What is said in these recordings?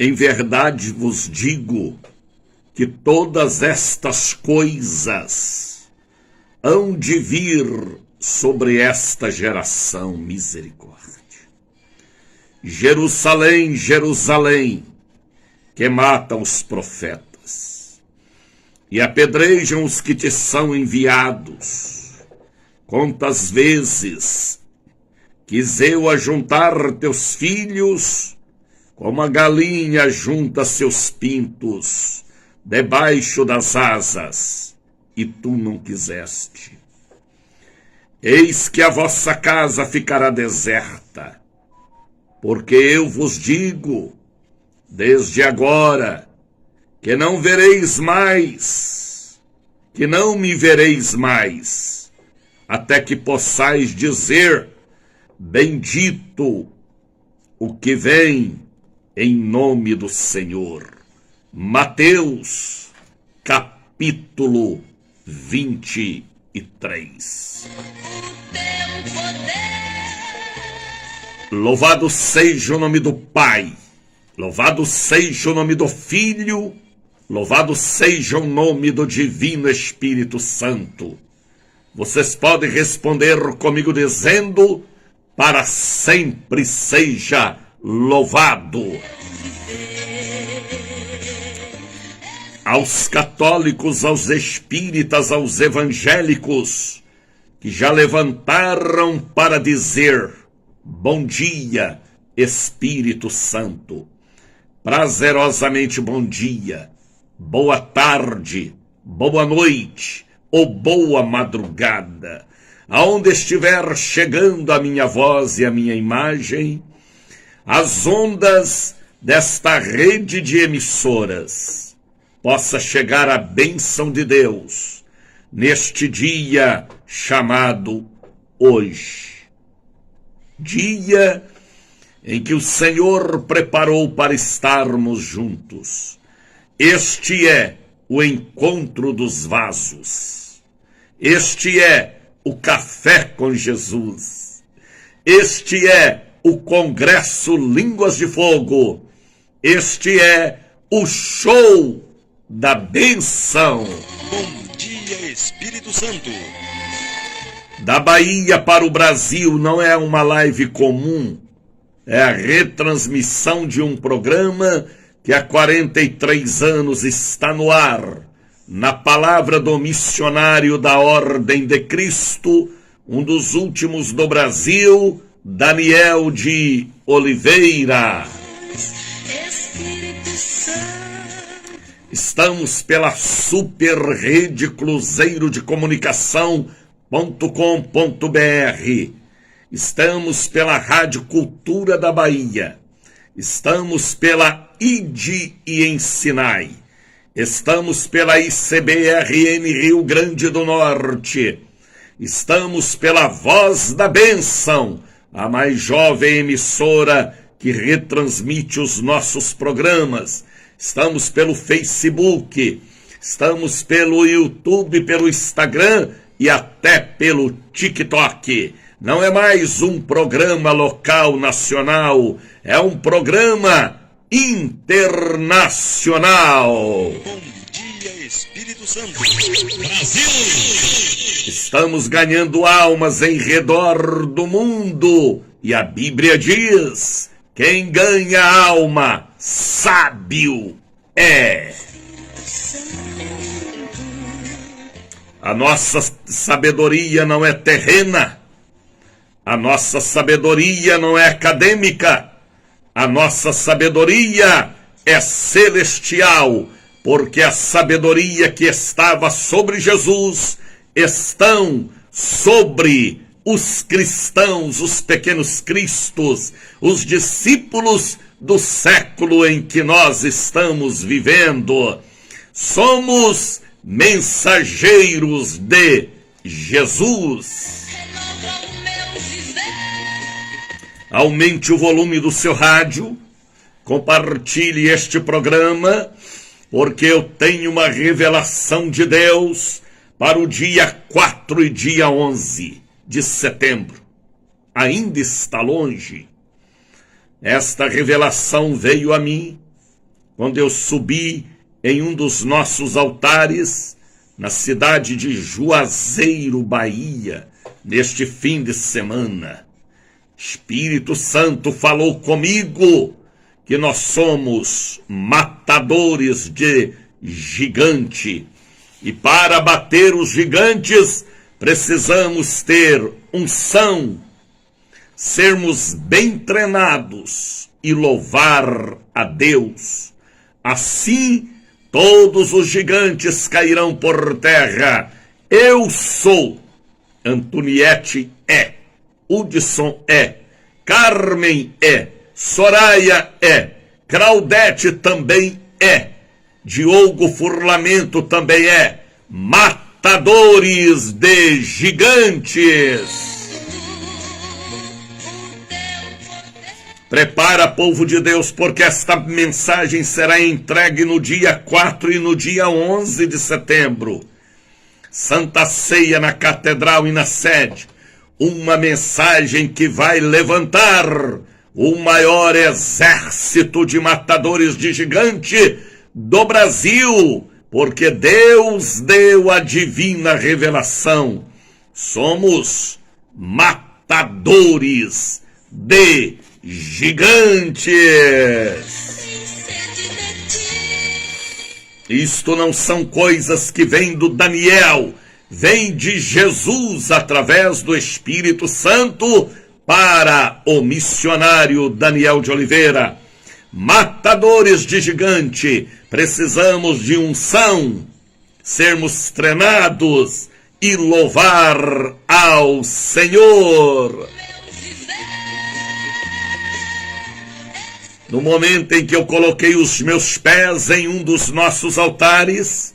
Em verdade vos digo que todas estas coisas hão de vir sobre esta geração. Misericórdia. Jerusalém, Jerusalém, que mata os profetas e apedrejam os que te são enviados. Quantas vezes quis eu ajuntar teus filhos, como a galinha junta seus pintos debaixo das asas, e tu não quiseste. Eis que a vossa casa ficará deserta, porque eu vos digo, desde agora, que não vereis mais, que não me vereis mais, até que possais dizer, bendito o que vem em nome do Senhor. Mateus, capítulo 23. Louvado seja o nome do Pai, louvado seja o nome do Filho, louvado seja o nome do Divino Espírito Santo. Vocês podem responder comigo dizendo, para sempre seja louvado. Aos católicos, aos espíritas, aos evangélicos, que já levantaram para dizer, bom dia, Espírito Santo. Prazerosamente bom dia, boa tarde, boa noite ou boa madrugada. Aonde estiver chegando a minha voz e a minha imagem, as ondas desta rede de emissoras, possa chegar a bênção de Deus neste dia chamado hoje. Dia em que o Senhor preparou para estarmos juntos. Este é o encontro dos vasos. Este é o café com Jesus. Este é o Congresso Línguas de Fogo. Este é o show da bênção. Bom dia, Espírito Santo. Da Bahia para o Brasil não é uma live comum, é a retransmissão de um programa que há 43 anos está no ar, na palavra do missionário da Ordem de Cristo, um dos últimos do Brasil, Daniel de Oliveira. Estamos pela super rede Cruzeiro de Comunicação.com.br. Estamos pela Rádio Cultura da Bahia. Estamos pela ID e Ensinai. Estamos pela ICBRN Rio Grande do Norte. Estamos pela Voz da Bênção, a mais jovem emissora que retransmite os nossos programas. Estamos pelo Facebook, estamos pelo YouTube, pelo Instagram e até pelo TikTok. Não é mais um programa local, nacional, é um programa internacional. Bom dia, Espírito Santo. Brasil! Estamos ganhando almas em redor do mundo e a Bíblia diz, quem ganha alma, sábio é. A nossa sabedoria não é terrena, a nossa sabedoria não é acadêmica, a nossa sabedoria é celestial, porque a sabedoria que estava sobre Jesus estão sobre os cristãos, os pequenos cristos, os discípulos do século em que nós estamos vivendo. Somos mensageiros de Jesus. Aumente o volume do seu rádio, compartilhe este programa, porque eu tenho uma revelação de Deus para o dia 4 e dia 11 de setembro. Ainda está longe. Esta revelação veio a mim quando eu subi em um dos nossos altares, na cidade de Juazeiro, Bahia, neste fim de semana. Espírito Santo falou comigo que nós somos matadores de gigante. E para bater os gigantes, precisamos ter unção, sermos bem treinados e louvar a Deus. Assim, todos os gigantes cairão por terra. Eu sou. Antoniete é. Hudson é. Carmen é. Soraya é. Claudete também é. Diogo Furlamento também é. Matadores de gigantes. Prepara, povo de Deus, porque esta mensagem será entregue no dia 4 e no dia 11 de setembro. Santa Ceia na Catedral e na sede. Uma mensagem que vai levantar o maior exército de matadores de gigante do Brasil, porque Deus deu a divina revelação. Somos matadores de gigantes. Isto não são coisas que vêm do Daniel, vem de Jesus através do Espírito Santo para o missionário Daniel de Oliveira. Matadores de gigante, precisamos de unção, sermos treinados e louvar ao Senhor. No momento em que eu coloquei os meus pés em um dos nossos altares,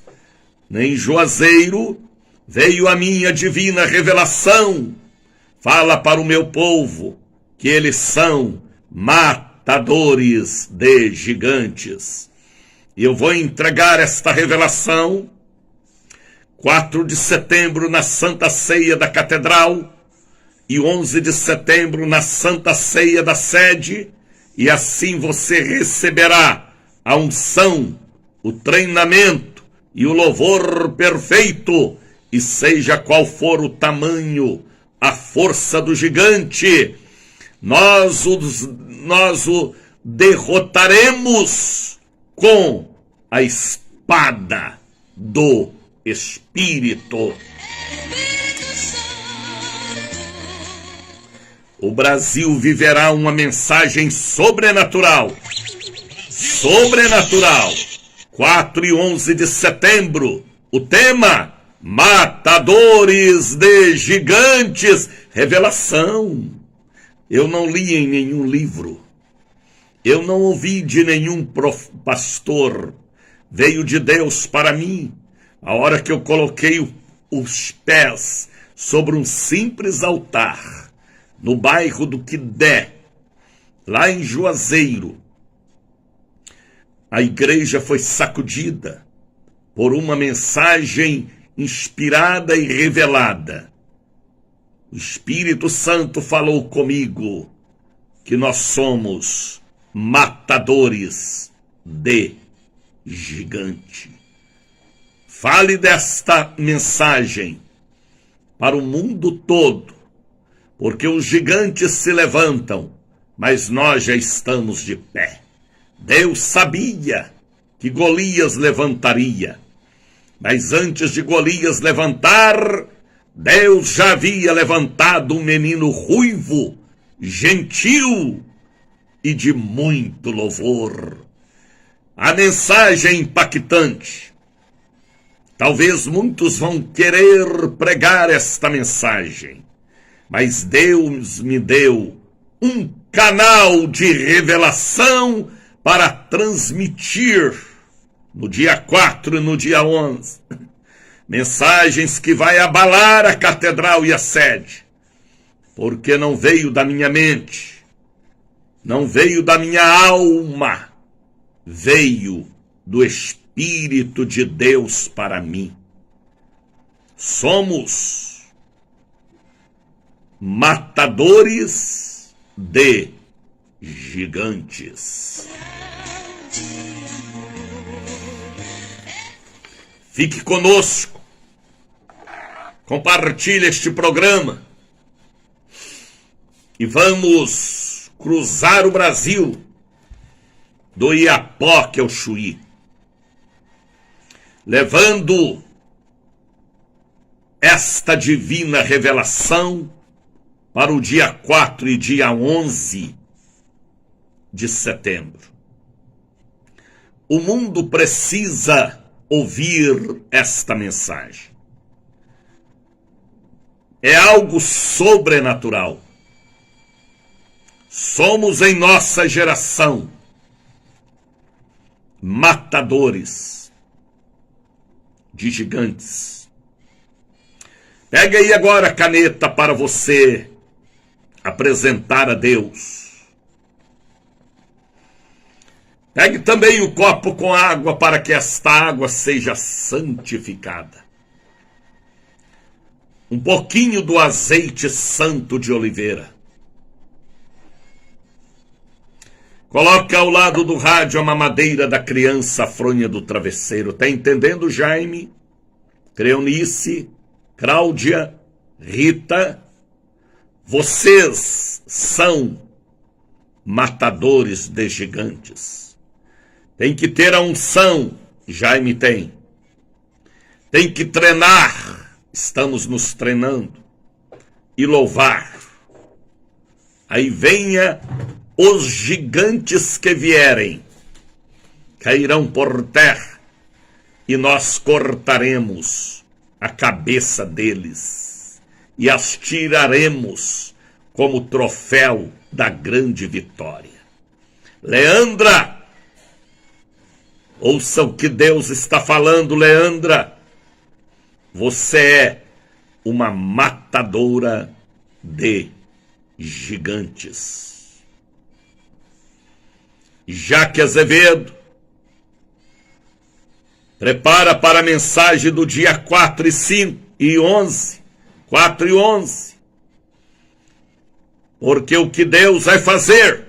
em Juazeiro, veio a minha divina revelação. Fala para o meu povo que eles são matadores de gigantes. E eu vou entregar esta revelação 4 de setembro na Santa Ceia da Catedral e 11 de setembro na Santa Ceia da Sede. E assim você receberá a unção, o treinamento e o louvor perfeito. E seja qual for o tamanho, a força do gigante, nós o derrotaremos com a espada do Espírito. O Brasil viverá uma mensagem sobrenatural. Sobrenatural. 4 e 11 de setembro. O tema: Matadores de gigantes. Revelação. Eu não li em nenhum livro. Eu não ouvi de nenhum pastor. Veio de Deus para mim. A hora que eu coloquei os pés sobre um simples altar, no bairro do Quidé, lá em Juazeiro, a igreja foi sacudida por uma mensagem inspirada e revelada. O Espírito Santo falou comigo que nós somos matadores de gigante. Fale desta mensagem para o mundo todo, porque os gigantes se levantam, mas nós já estamos de pé. Deus sabia que Golias levantaria, mas antes de Golias levantar, Deus já havia levantado um menino ruivo, gentil e de muito louvor. A mensagem é impactante. Talvez muitos vão querer pregar esta mensagem, mas Deus me deu um canal de revelação para transmitir no dia 4 e no dia 11. Mensagens que vai abalar a catedral e a sede, porque não veio da minha mente, não veio da minha alma, veio do Espírito de Deus para mim. Somos matadores de gigantes. Fique conosco. Compartilhe este programa. E vamos cruzar o Brasil do Iapoque ao Chuí, levando esta divina revelação para o dia 4 e dia 11 de setembro. O mundo precisa ouvir esta mensagem. É algo sobrenatural. Somos em nossa geração matadores de gigantes. Pegue aí agora a caneta para você apresentar a Deus. Pegue também o copo com água para que esta água seja santificada. Um pouquinho do azeite santo de oliveira. Coloque ao lado do rádio a mamadeira da criança, a fronha do travesseiro. Tá entendendo, Jaime? Creonice, Cláudia, Rita? Vocês são matadores de gigantes. Tem que ter a unção, Jaime tem. Tem que treinar, estamos nos treinando. E louvar. Aí venha os gigantes que vierem, cairão por terra, e nós cortaremos a cabeça deles e as tiraremos como troféu da grande vitória. Leandra, ouça o que Deus está falando, Leandra. Você é uma matadora de gigantes. Jaque Azevedo, prepara para a mensagem do dia 4 e 11. 4 e 11. Porque o que Deus vai fazer,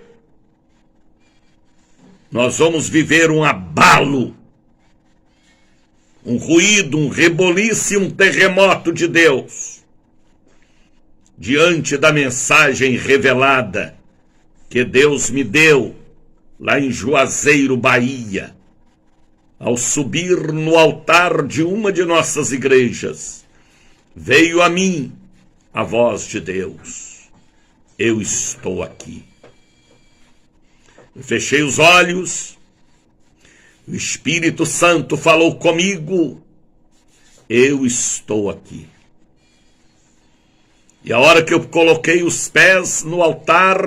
nós vamos viver um abalo, um ruído, um reboliço, um terremoto de Deus, diante da mensagem revelada que Deus me deu lá em Juazeiro, Bahia, ao subir no altar de uma de nossas igrejas. Veio a mim a voz de Deus. Eu estou aqui. Eu fechei os olhos. O Espírito Santo falou comigo. Eu estou aqui. E a hora que eu coloquei os pés no altar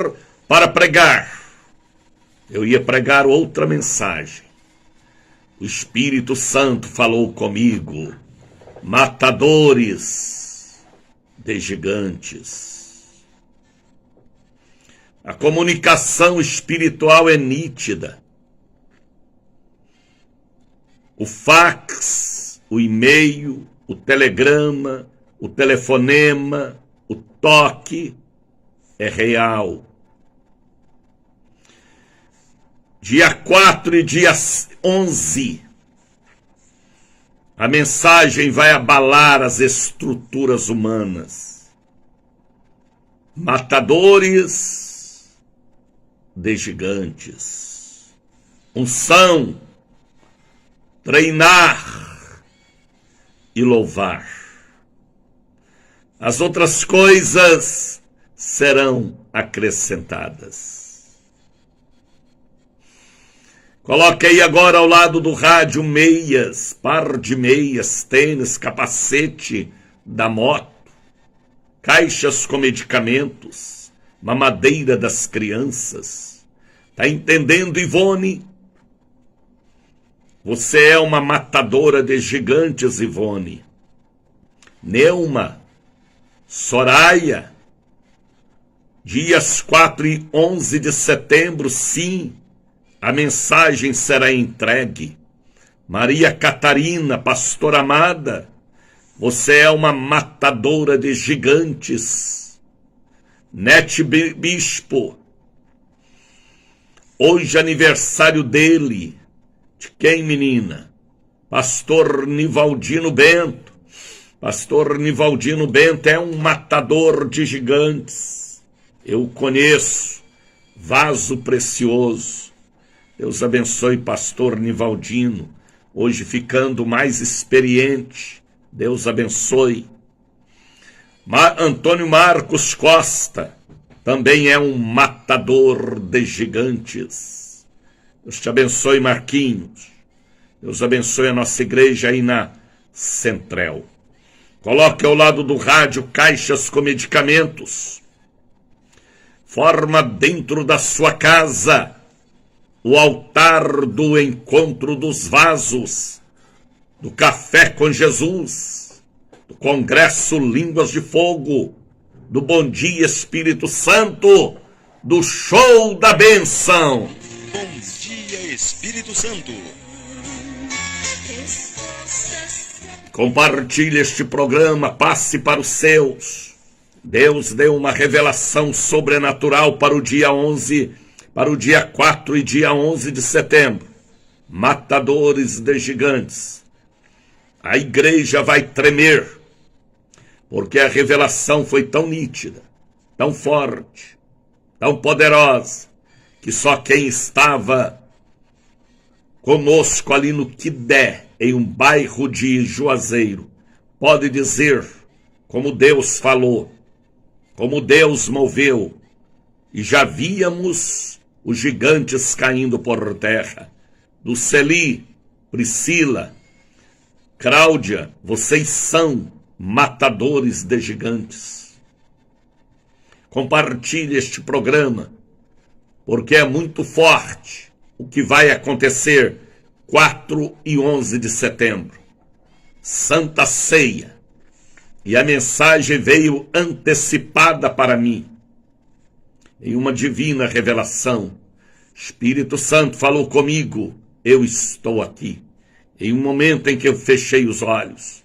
para pregar, eu ia pregar outra mensagem. O Espírito Santo falou comigo. Matadores de gigantes. A comunicação espiritual é nítida. O fax, o e-mail, o telegrama, o telefonema, o toque é real. Dia 4 e dia 11, a mensagem vai abalar as estruturas humanas. Matadores de gigantes. Unção, treinar e louvar. As outras coisas serão acrescentadas. Coloque aí agora ao lado do rádio meias, par de meias, tênis, capacete da moto, caixas com medicamentos, mamadeira das crianças. Tá entendendo, Ivone? Você é uma matadora de gigantes, Ivone. Neuma, Soraya, dias 4 e 11 de setembro, sim, a mensagem será entregue. Maria Catarina, pastora amada, você é uma matadora de gigantes. Nete Bispo, hoje é aniversário dele. De quem, menina? Pastor Nivaldino Bento. Pastor Nivaldino Bento é um matador de gigantes. Eu o conheço, vaso precioso. Deus abençoe pastor Nivaldino, hoje ficando mais experiente. Deus abençoe. Antônio Marcos Costa também é um matador de gigantes. Deus te abençoe, Marquinhos. Deus abençoe a nossa igreja aí na Central. Coloque ao lado do rádio caixas com medicamentos. Forma dentro da sua casa o altar do encontro dos vasos, do Café com Jesus, do Congresso Línguas de Fogo, do Bom Dia Espírito Santo, do Show da Bênção. Bom Dia Espírito Santo. Compartilhe este programa, passe para os seus. Deus deu uma revelação sobrenatural para o dia 11, para o dia 4 e dia 11 de setembro. Matadores de gigantes. A igreja vai tremer, porque a revelação foi tão nítida, tão forte, tão poderosa, que só quem estava conosco ali no Quidé, em um bairro de Juazeiro, pode dizer como Deus falou, como Deus moveu, e já víamos os gigantes caindo por terra. Luceli, Priscila, Cláudia, vocês são matadores de gigantes. Compartilhe este programa, porque é muito forte o que vai acontecer 4 e 11 de setembro. Santa Ceia. E a mensagem veio antecipada para mim, em uma divina revelação. Espírito Santo falou comigo, eu estou aqui. Em um momento em que eu fechei os olhos,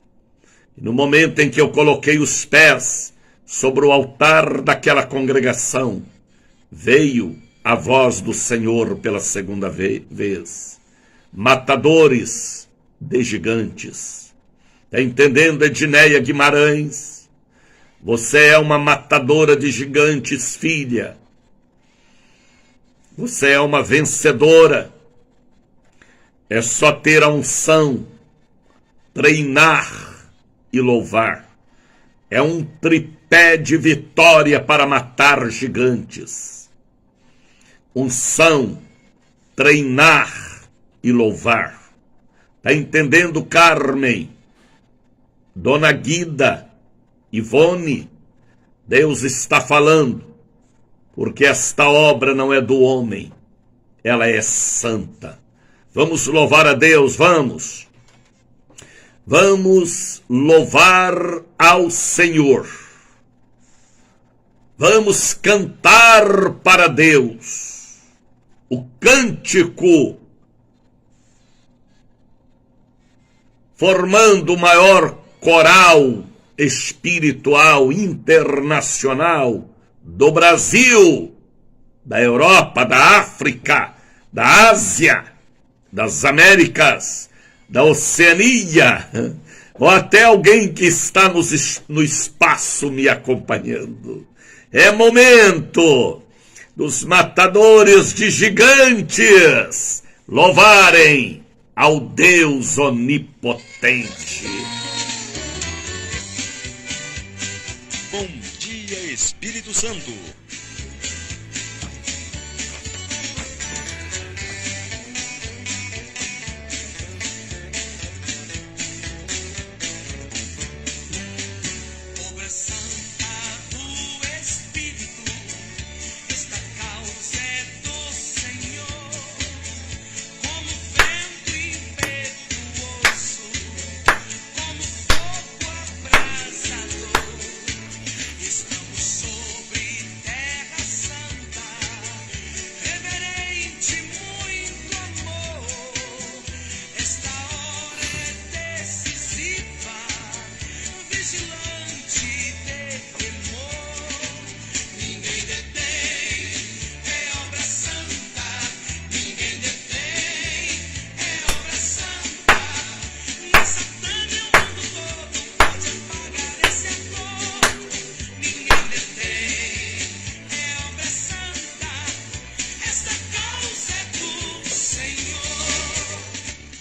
no momento em que eu coloquei os pés sobre o altar daquela congregação, veio a voz do Senhor pela segunda vez. Matadores de gigantes. Está entendendo, Edneia Guimarães? Você é uma matadora de gigantes, filha. Você é uma vencedora. É só ter a unção, treinar e louvar. É um tripé de vitória para matar gigantes. Unção, treinar e louvar. Está entendendo, Carmen? Dona Guida, Ivone, Deus está falando, porque esta obra não é do homem, ela é santa. Vamos louvar a Deus, vamos. Vamos louvar ao Senhor. Vamos cantar para Deus o cântico, formando o maior coral espiritual internacional do Brasil, da Europa, da África, da Ásia, das Américas, da Oceania, ou até alguém que está no espaço me acompanhando. É momento dos matadores de gigantes louvarem ao Deus onipotente. Bom Dia Espírito Santo. Estamos sobre terra.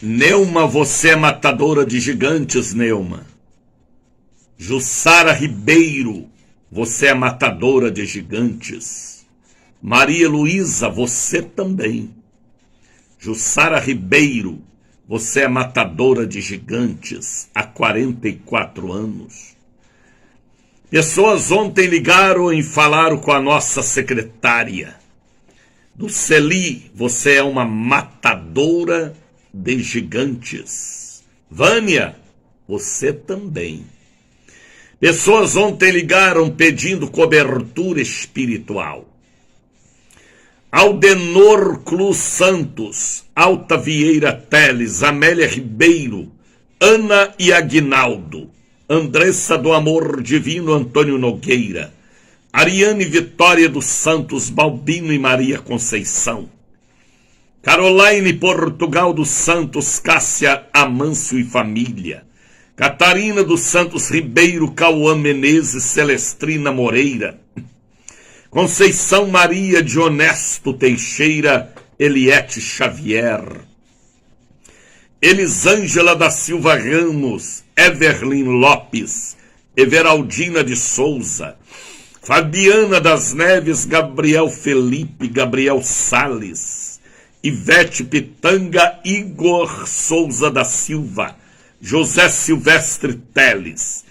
Neuma, você é matadora de gigantes, Neuma. Jussara Ribeiro, você é matadora de gigantes. Maria Luísa, você também. Jussara Ribeiro, você é matadora de gigantes há 44 anos. Pessoas ontem ligaram e falaram com a nossa secretária. Do Celi, você é uma matadora de gigantes. Vânia, você também. Pessoas ontem ligaram pedindo cobertura espiritual. Aldenor Cruz Santos, Alta Vieira Teles, Amélia Ribeiro, Ana e Aguinaldo, Andressa do Amor Divino, Antônio Nogueira, Ariane Vitória dos Santos, Balbino e Maria Conceição, Caroline Portugal dos Santos, Cássia Amâncio e família, Catarina dos Santos Ribeiro, Cauã Menezes, Celestrina Moreira, Conceição Maria de Honesto Teixeira, Eliete Xavier, Elisângela da Silva Ramos, Everlin Lopes, Everaldina de Souza, Fabiana das Neves, Gabriel Felipe, Gabriel Sales, Ivete Pitanga, Igor Souza da Silva, José Silvestre Teles,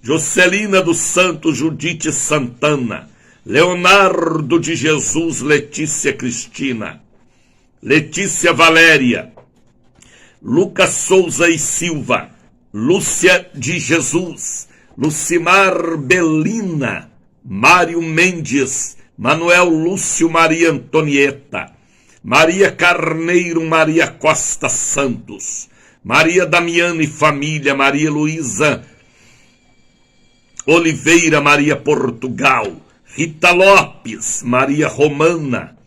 Jocelina dos Santos, Judite Santana, Leonardo de Jesus, Letícia Cristina, Letícia Valéria, Lucas Souza e Silva, Lúcia de Jesus, Lucimar Belina, Mário Mendes, Manuel Lúcio Maria Antonieta, Maria Carneiro, Maria Costa Santos, Maria Damiana e família, Maria Luísa Oliveira, Maria Portugal, Rita Lopes, Maria Romana,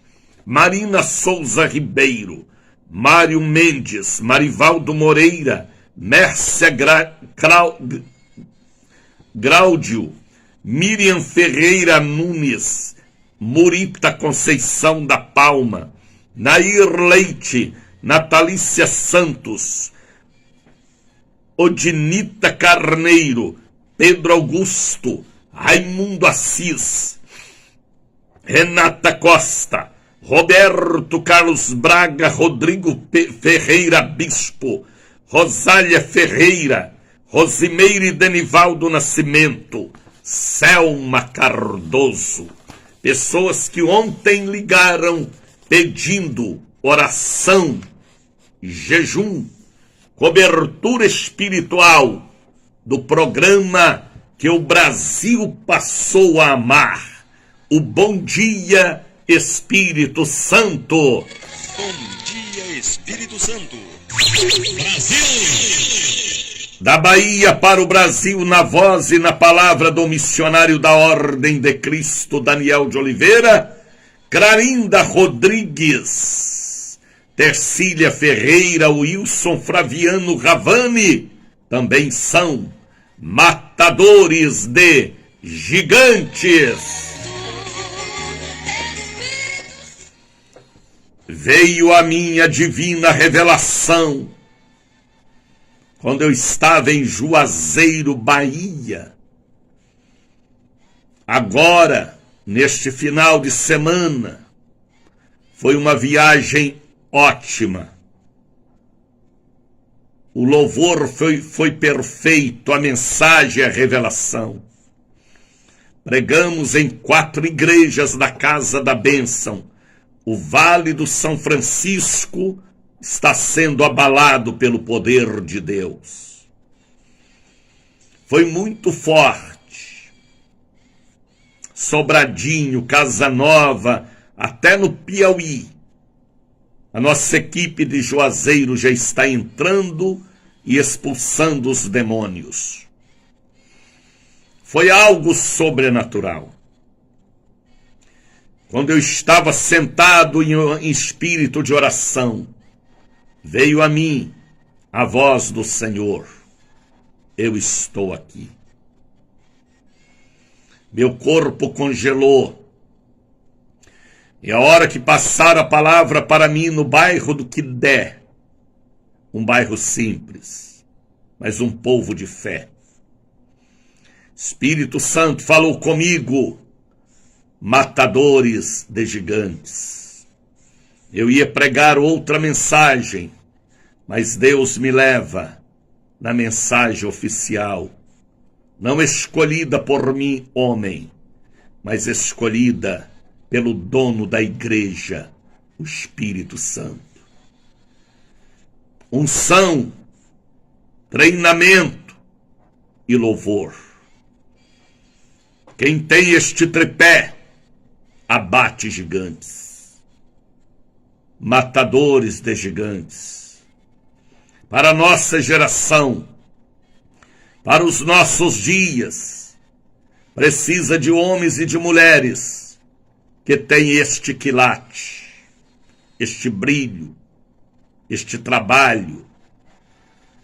Marina Souza Ribeiro, Mário Mendes, Marivaldo Moreira, Mércia Graudio, Miriam Ferreira Nunes, Murita Conceição da Palma, Nair Leite, Natalícia Santos, Odinita Carneiro, Pedro Augusto, Raimundo Assis, Renata Costa, Roberto Carlos Braga, Rodrigo Ferreira Bispo, Rosália Ferreira, Rosimeire Denivaldo Nascimento, Selma Cardoso. Pessoas que ontem ligaram pedindo oração, jejum, cobertura espiritual do programa que o Brasil passou a amar, o Bom Dia Espírito Santo. Bom dia, Espírito Santo. Brasil! Da Bahia para o Brasil, na voz e na palavra do missionário da Ordem de Cristo, Daniel de Oliveira, Clarinda Rodrigues, Tercília Ferreira, Wilson Flaviano Ravani, também são matadores de gigantes. Veio a minha divina revelação quando eu estava em Juazeiro, Bahia. Agora, neste final de semana, foi uma viagem ótima. O louvor foi perfeito, a mensagem, a revelação. Pregamos em 4 igrejas da Casa da Bênção. O Vale do São Francisco está sendo abalado pelo poder de Deus. Foi muito forte. Sobradinho, Casa Nova, até no Piauí. A nossa equipe de Juazeiro já está entrando e expulsando os demônios. Foi algo sobrenatural. Quando eu estava sentado em espírito de oração, veio a mim a voz do Senhor: eu estou aqui. Meu corpo congelou. E a hora que passaram a palavra para mim no bairro do Quidé, um bairro simples, mas um povo de fé. Espírito Santo falou comigo, matadores de gigantes. Eu ia pregar outra mensagem, mas Deus me leva na mensagem oficial, não escolhida por mim, homem, mas escolhida pelo dono da igreja, o Espírito Santo. Unção, treinamento e louvor. Quem tem este tripé, abate gigantes, matadores de gigantes. Para a nossa geração, para os nossos dias, precisa de homens e de mulheres que têm este quilate, este brilho, este trabalho,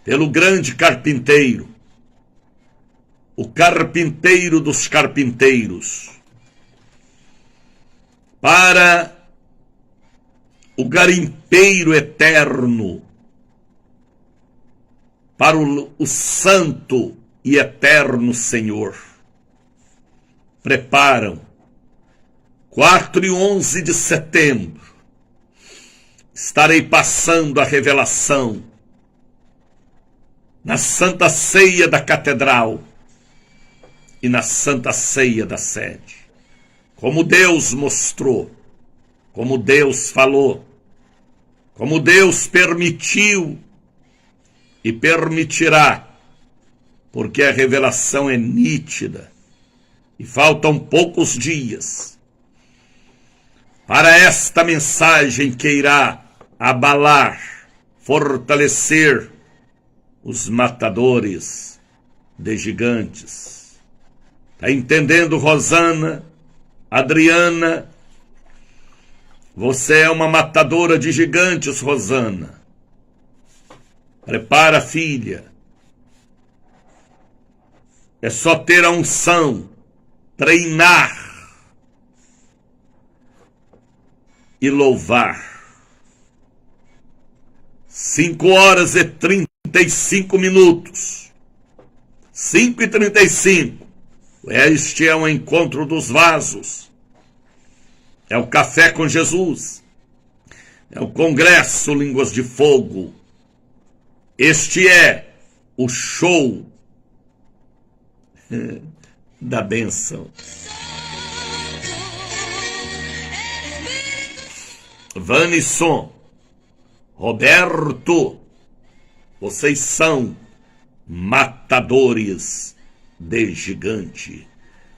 pelo grande carpinteiro, o carpinteiro dos carpinteiros, para o garimpeiro eterno, para o santo e eterno Senhor. Preparam 4 e 11 de setembro, estarei passando a revelação na Santa Ceia da Catedral e na Santa Ceia da Sede. Como Deus mostrou, como Deus falou, como Deus permitiu e permitirá, porque a revelação é nítida e faltam poucos dias para esta mensagem que irá abalar, fortalecer os matadores de gigantes. Está entendendo, Rosana, Adriana? Você é uma matadora de gigantes, Rosana. Prepara, filha. É só ter a unção, treinar e louvar. 5 horas e 35 minutos. 5:35. Este é o encontro dos vasos. É o café com Jesus. É o congresso Línguas de Fogo. Este é o show da bênção. Vanisson, Roberto, vocês são matadores de gigante.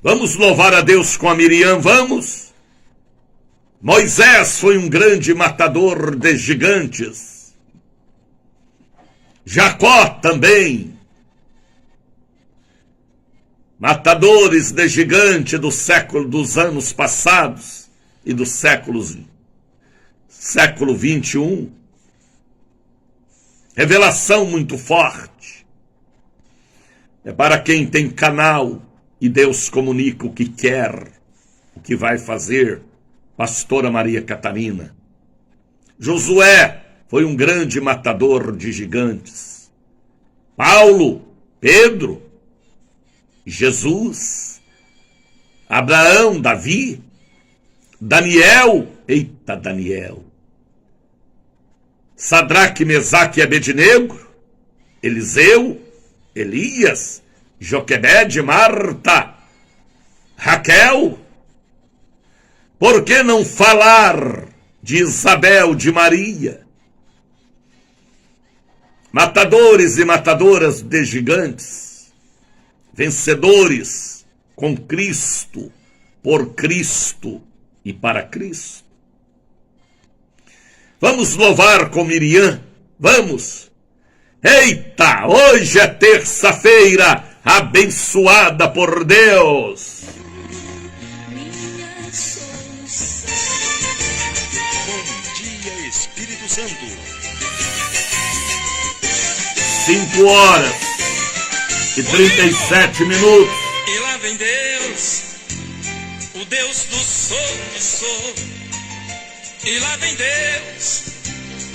Vamos louvar a Deus com a Miriam, vamos? Moisés foi um grande matador de gigantes. Jacó também. Matadores de gigante dos anos passados e do século 21. Revelação muito forte. É para quem tem canal e Deus comunica o que quer, o que vai fazer. Pastora Maria Catarina. Josué foi um grande matador de gigantes. Paulo, Pedro, Jesus, Abraão, Davi, Daniel, Daniel, Sadraque, Mesaque e Abednego, Eliseu, Elias, Joquebede, Marta, Raquel. Por que não falar de Isabel, de Maria? Matadores e matadoras de gigantes, vencedores com Cristo, por Cristo e para Cristo. Vamos louvar com Miriam, vamos. Eita, hoje é terça-feira, abençoada por Deus. Espírito Santo. 5 horas e 37 minutos. E lá vem Deus, o Deus do sou. E lá vem Deus,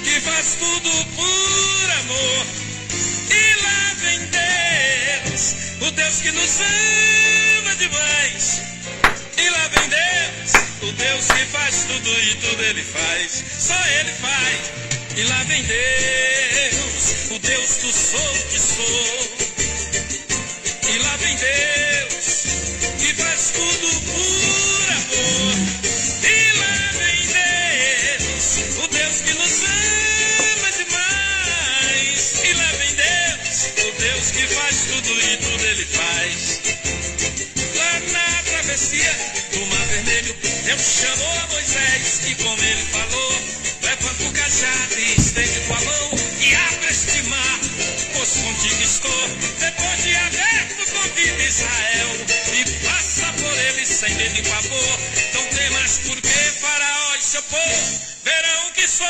que faz tudo por amor. E lá vem Deus, o Deus que nos ama demais. E lá vem Deus, o Deus que faz tudo e tudo Ele faz, só Ele faz. E lá vem Deus, o Deus do sou que sou. E lá vem Deus, que faz tudo por amor. E lá vem Deus, o Deus que nos ama demais. E lá vem Deus, o Deus que faz tudo e tudo Ele faz. Lá na travessia do Mar Vermelho, Deus chamou a Moisés e como Ele falou, levanta o cajado e estende tua mão e abre este mar, pois contigo estou. Depois de aberto, convida Israel e passa por ele sem medo e pavor. Não tem mais por que Faraó e seu povo verão que sou.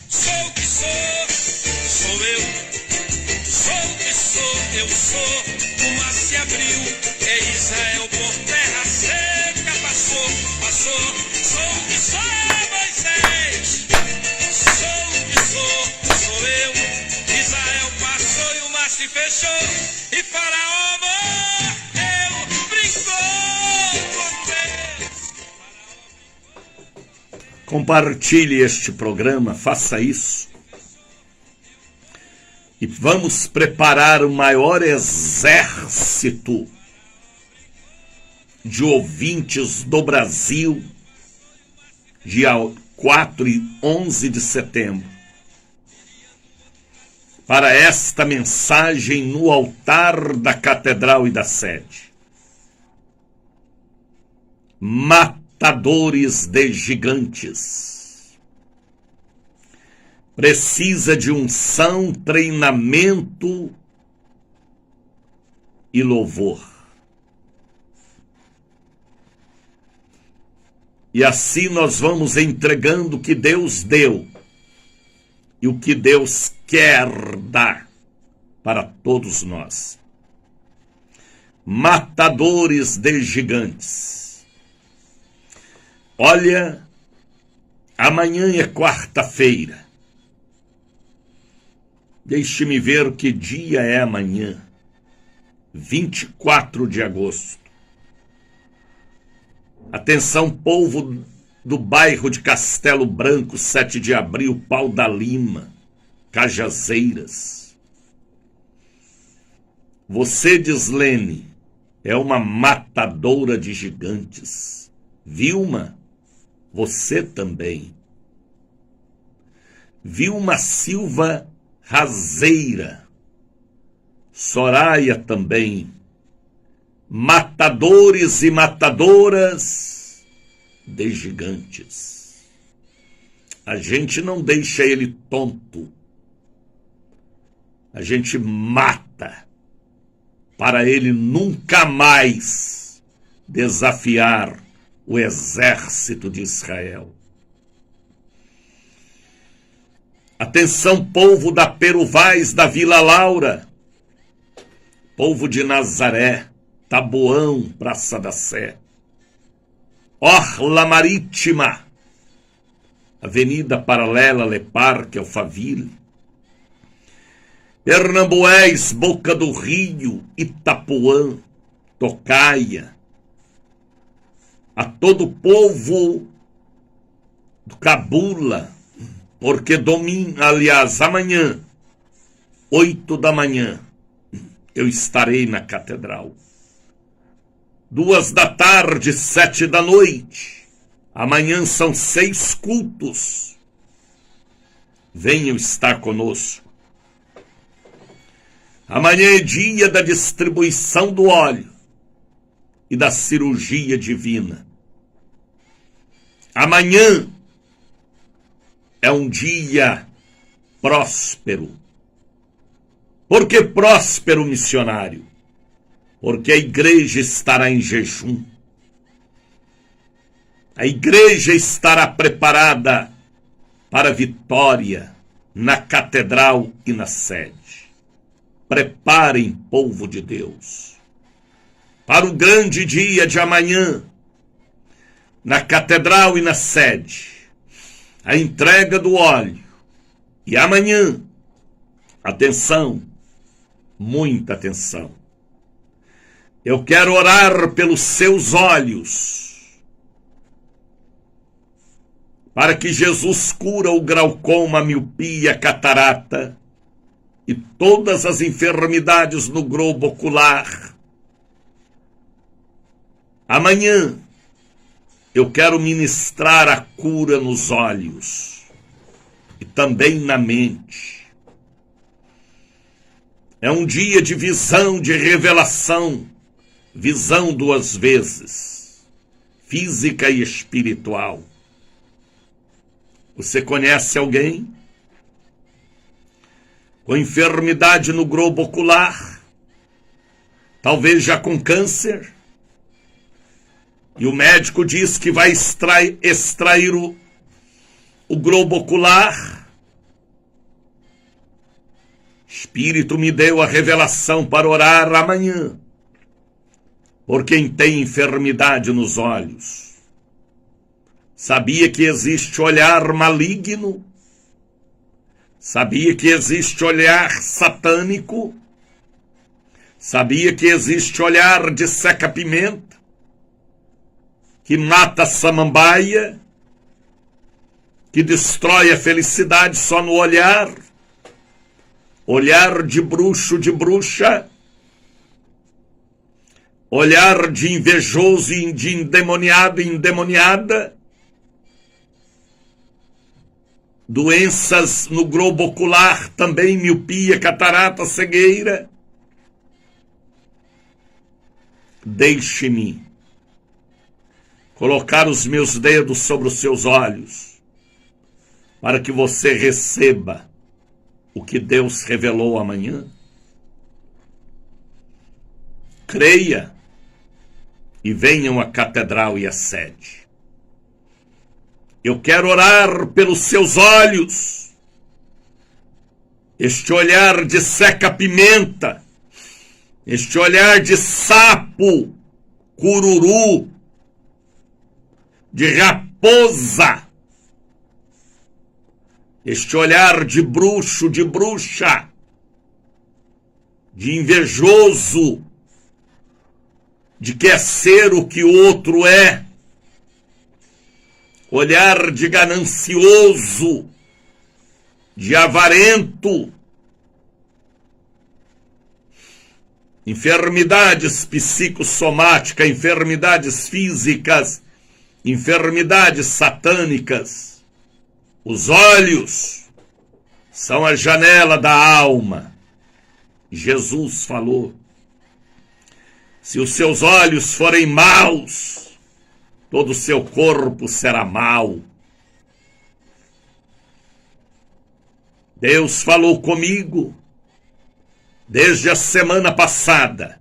Sou o que sou, sou eu. Sou o que sou, eu sou. O mar se abriu e Israel por terra seca passou, passou. Sou o que sou, Moisés. Sou o que sou, sou eu. Israel passou e o mar se fechou e Faraó morreu, brincou com Deus. Compartilhe este programa, faça isso. E vamos preparar o maior exército de ouvintes do Brasil, dia 4 e 11 de setembro, para esta mensagem no altar da Catedral e da Sede. Matadores de gigantes. Precisa de unção, treinamento e louvor. E assim nós vamos entregando o que Deus deu e o que Deus quer dar para todos nós. Matadores de gigantes. Olha, amanhã é quarta-feira. Deixe-me ver que dia é amanhã. 24 de agosto. Atenção, povo do bairro de Castelo Branco, 7 de abril, Pau da Lima, Cajazeiras. Você, Dislene, é uma matadora de gigantes. Vilma, você também. Vilma Silva Razeira, Soraya também. Matadores e matadoras de gigantes. A gente não deixa ele tonto. A gente mata para ele nunca mais desafiar o exército de Israel. Atenção, povo da Peruvais, da Vila Laura, povo de Nazaré, Taboão, Praça da Sé, Orla Marítima, Avenida Paralela, Le Parque, Alphaville, Pernambués, Boca do Rio, Itapuã, Tocaia, a todo o povo do Cabula, porque amanhã, 8 da manhã, eu estarei na catedral. 2 da tarde, 7 da noite. Amanhã são 6 cultos. Venham estar conosco. Amanhã é dia da distribuição do óleo e da cirurgia divina. Amanhã é um dia próspero. Por que próspero, missionário? Porque a igreja estará em jejum. A igreja estará preparada para a vitória na catedral e na sede. Preparem, povo de Deus, para o grande dia de amanhã, na catedral e na sede. a entrega do óleo. E amanhã, atenção, muita atenção. Eu quero orar pelos seus olhos, para que Jesus cura o glaucoma, a miopia, a catarata e todas as enfermidades no globo ocular. Amanhã, eu quero ministrar a cura nos olhos e também na mente. É um dia de visão, de revelação, visão 2 vezes, física e espiritual. Você conhece alguém com enfermidade no globo ocular, talvez já com câncer, e o médico diz que vai extrair o globo ocular? Espírito me deu a revelação para orar amanhã por quem tem enfermidade nos olhos. Sabia que existe olhar maligno? Sabia que existe olhar satânico? Sabia que existe olhar de seca-pimenta, que mata a samambaia, que destrói a felicidade só no olhar? Olhar de bruxo, de bruxa, olhar de invejoso e de endemoniado e endemoniada, doenças no globo ocular, também miopia, catarata, cegueira. Deixe-me colocar os meus dedos sobre os seus olhos, para que você receba o que Deus revelou amanhã. Creia e venham à catedral e à sede. Eu quero orar pelos seus olhos, este olhar de seca-pimenta, este olhar de sapo, cururu, de raposa, este olhar de bruxo, de bruxa, de invejoso, de quer ser o que o outro é, olhar de ganancioso, de avarento, enfermidades psicossomáticas, enfermidades físicas, enfermidades satânicas. Os olhos são a janela da alma. Jesus falou: se os seus olhos forem maus, todo o seu corpo será mau. Deus falou comigo desde a semana passada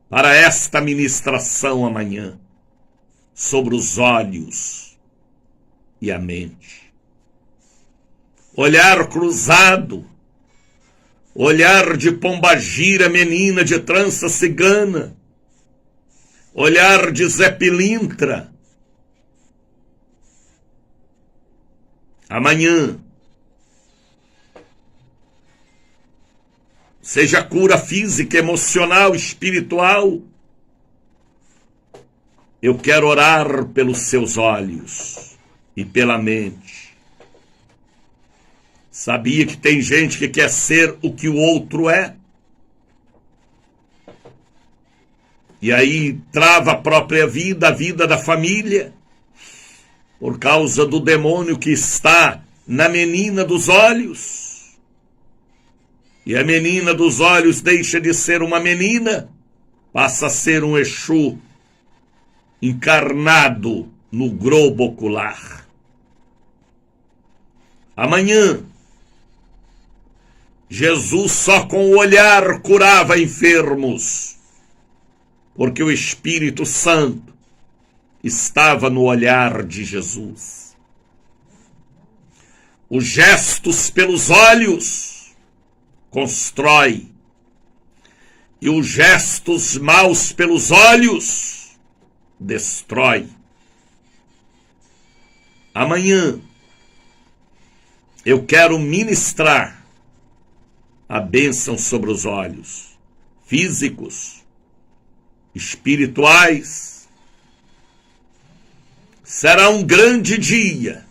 para esta ministração amanhã sobre os olhos e a mente. Olhar cruzado, olhar de pombagira, menina de trança cigana, olhar de Zé Pilintra. Amanhã, seja cura física, emocional, espiritual, eu quero orar pelos seus olhos e pela mente. Sabia que tem gente que quer ser o que o outro é? E aí trava a própria vida, a vida da família, por causa do demônio que está na menina dos olhos. E a menina dos olhos deixa de ser uma menina, passa a ser um Exu encarnado no globo ocular. Amanhã, Jesus só com o olhar curava enfermos, porque o Espírito Santo estava no olhar de Jesus. Os gestos pelos olhos constrói, e os gestos maus pelos olhos destrói. Amanhã, eu quero ministrar a bênção sobre os olhos físicos, espirituais. Será um grande dia,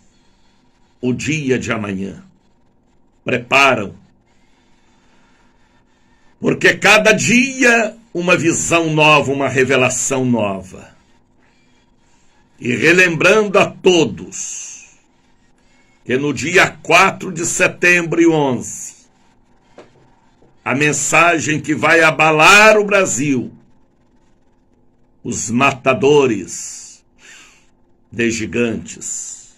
o dia de amanhã. Preparam, porque cada dia uma visão nova, uma revelação nova. E relembrando a todos que no dia 4 de setembro e 11, a mensagem que vai abalar o Brasil, os matadores de gigantes,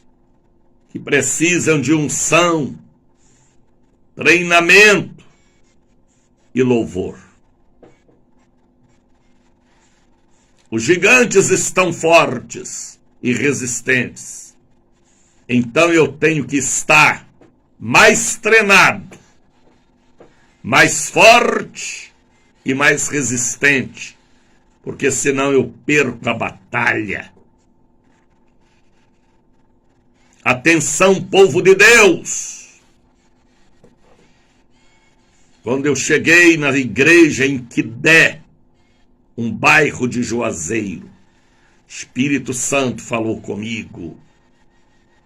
que precisam de unção, treinamento e louvor. Os gigantes estão fortes e resistentes. Então eu tenho que estar mais treinado, mais forte e mais resistente, porque senão eu perco a batalha. Atenção, povo de Deus! Quando eu cheguei na igreja em Quidé, um bairro de Juazeiro, Espírito Santo falou comigo.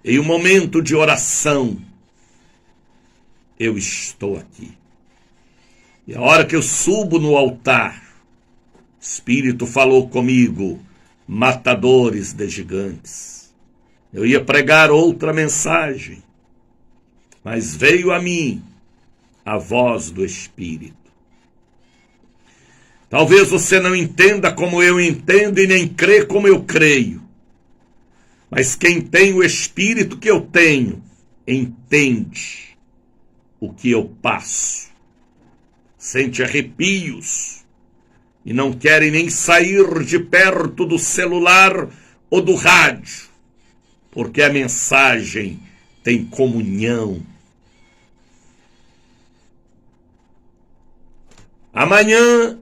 Em um momento de oração, eu estou aqui. E a hora que eu subo no altar, Espírito falou comigo, matadores de gigantes. Eu ia pregar outra mensagem, mas veio a mim a voz do Espírito. Talvez você não entenda como eu entendo e nem crê como eu creio. Mas quem tem o Espírito que eu tenho, entende o que eu passo. Sente arrepios e não querem nem sair de perto do celular ou do rádio, porque a mensagem tem comunhão. Amanhã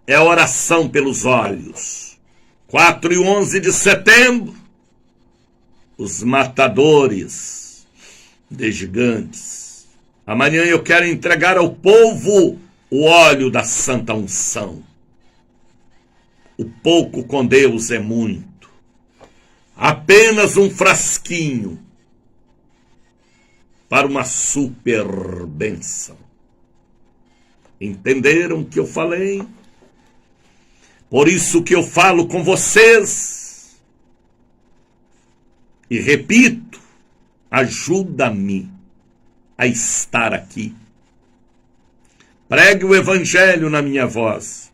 é oração pelos olhos. 4 e 11 de setembro, os matadores de gigantes. Amanhã eu quero entregar ao povo o óleo da santa unção. O pouco com Deus é muito. Apenas um frasquinho para uma super bênção. Entenderam o que eu falei? Por isso que eu falo com vocês. E repito, ajuda-me a estar aqui. Pregue o evangelho na minha voz.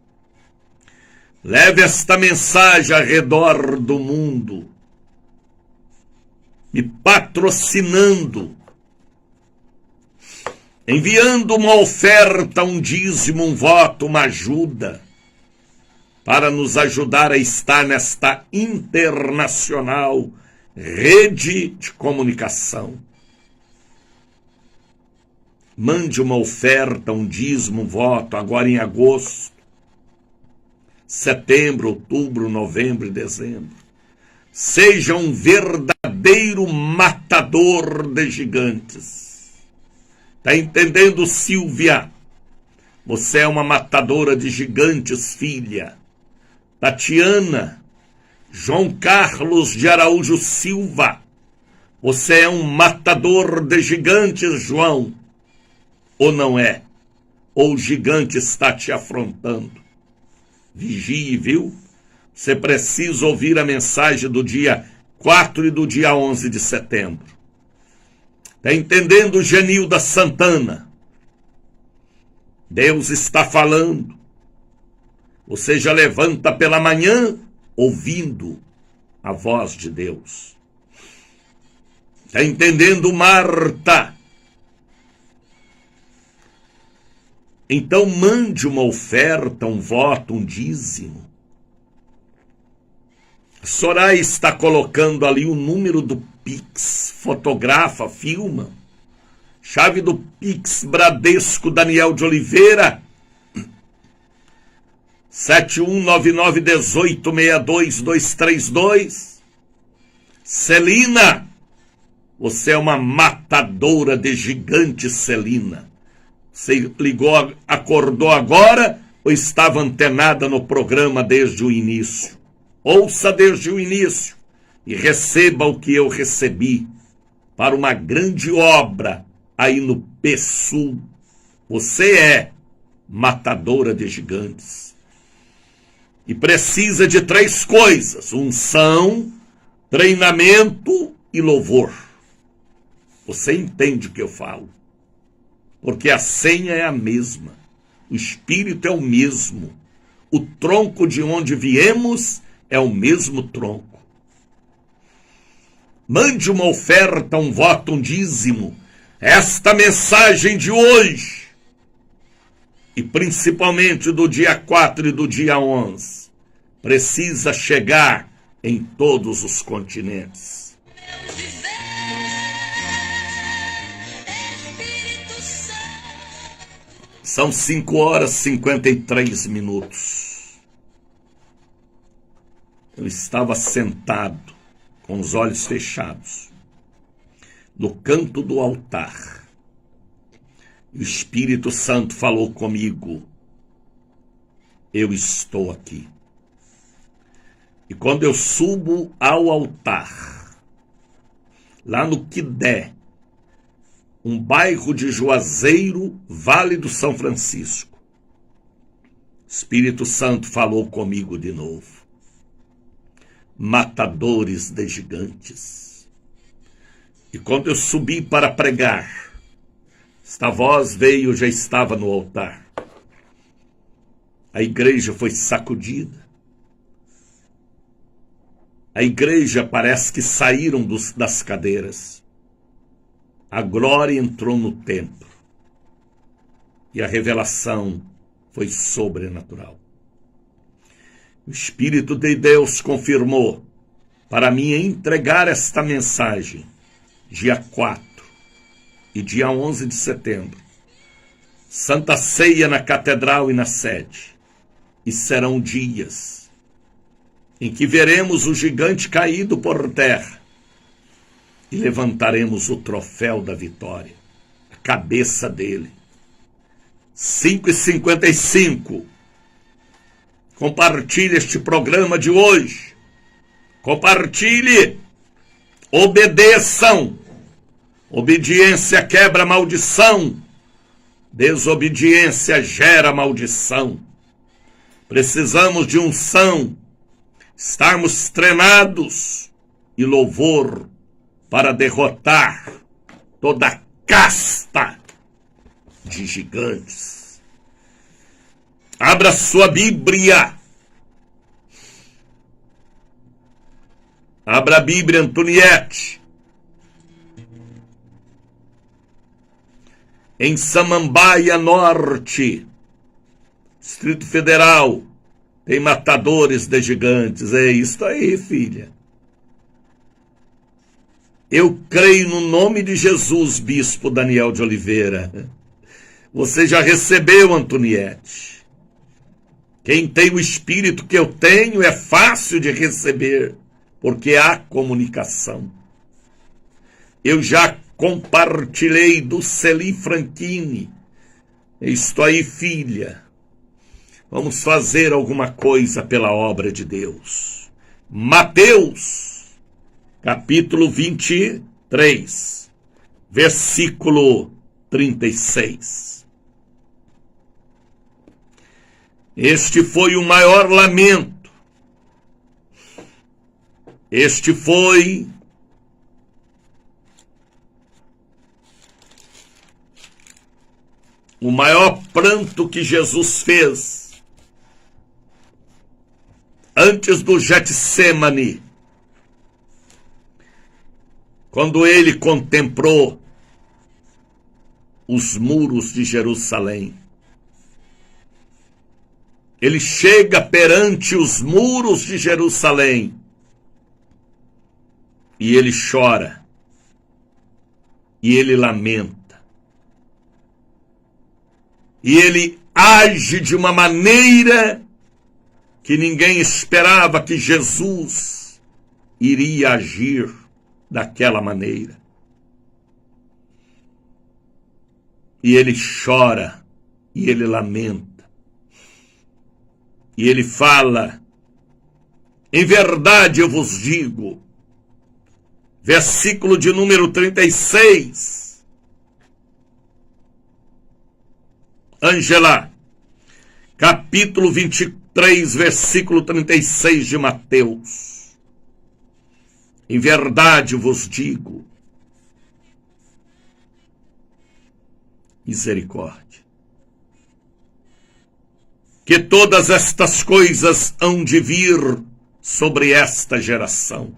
Leve esta mensagem ao redor do mundo. Me patrocinando. Enviando uma oferta, um dízimo, um voto, uma ajuda, para nos ajudar a estar nesta internacional rede de comunicação. Mande uma oferta, um dízimo, um voto, agora em agosto, setembro, outubro, novembro e dezembro. Seja um verdadeiro matador de gigantes. Está entendendo, Silvia? Você é uma matadora de gigantes, filha. Tatiana, João Carlos de Araújo Silva, você é um matador de gigantes, João. Ou não é? Ou o gigante está te afrontando? Vigie, viu? Você precisa ouvir a mensagem do dia 4 e do dia 11 de setembro. Está entendendo, Genilda Santana? Deus está falando. Você já levanta pela manhã ouvindo a voz de Deus. Está entendendo, Marta? Então mande uma oferta, um voto, um dízimo. Soraya está colocando ali o número do Pix, fotografa, filma. Chave do Pix Bradesco Daniel de Oliveira, 7199186232. Celina, Você é uma matadora de gigantes, Celina. Você acordou agora ou estava antenada no programa desde o início? Ouça desde o início e receba o que eu recebi para uma grande obra aí no PSUL. Você é matadora de gigantes. E precisa de 3 coisas: unção, treinamento e louvor. Você entende o que eu falo? Porque a senha é a mesma. O espírito é o mesmo. O tronco de onde viemos é o mesmo tronco. Mande uma oferta, um voto, um dízimo. Esta mensagem de hoje, e principalmente do dia 4 e do dia 11, precisa chegar em todos os continentes. São 5h53. Eu estava sentado, com os olhos fechados, no canto do altar. O Espírito Santo falou comigo: eu estou aqui. E quando eu subo ao altar, lá no Quidé, um bairro de Juazeiro, Vale do São Francisco, o Espírito Santo falou comigo de novo: matadores de gigantes. E quando eu subi para pregar, esta voz veio, já estava no altar. A igreja foi sacudida. A igreja parece que saíram das cadeiras. A glória entrou no templo. E a revelação foi sobrenatural. O Espírito de Deus confirmou para mim entregar esta mensagem dia 4 e dia 11 de setembro. Santa Ceia na Catedral e na sede. E serão dias em que veremos o gigante caído por terra e levantaremos o troféu da vitória, a cabeça dele. 5h55. Compartilhe este programa de hoje. Compartilhe. Obedeçam. Obediência quebra maldição. Desobediência gera maldição. Precisamos de unção, estarmos treinados e louvor para derrotar toda a casta de gigantes. Abra sua Bíblia. Abra a Bíblia, Antoniete. Em Samambaia Norte, Distrito Federal, tem matadores de gigantes. É isso aí, filha. Eu creio no nome de Jesus, Bispo Daniel de Oliveira. Você já recebeu, Antoniete. Quem tem o espírito que eu tenho é fácil de receber, porque há comunicação. Eu já compartilhei do Celi Franchini. Estou aí, filha. Vamos fazer alguma coisa pela obra de Deus. Mateus, capítulo 23, versículo 36. Este foi o maior lamento. Este foi o maior pranto que Jesus fez antes do Getsemane, quando ele contemplou os muros de Jerusalém. Ele chega perante os muros de Jerusalém e ele chora e ele lamenta e ele age de uma maneira que ninguém esperava que Jesus iria agir daquela maneira. e ele chora, e ele lamenta, e ele fala: em verdade eu vos digo, versículo de número 36, Ângela, capítulo 23, versículo 36 de Mateus. Em verdade vos digo, misericórdia, que todas estas coisas hão de vir sobre esta geração.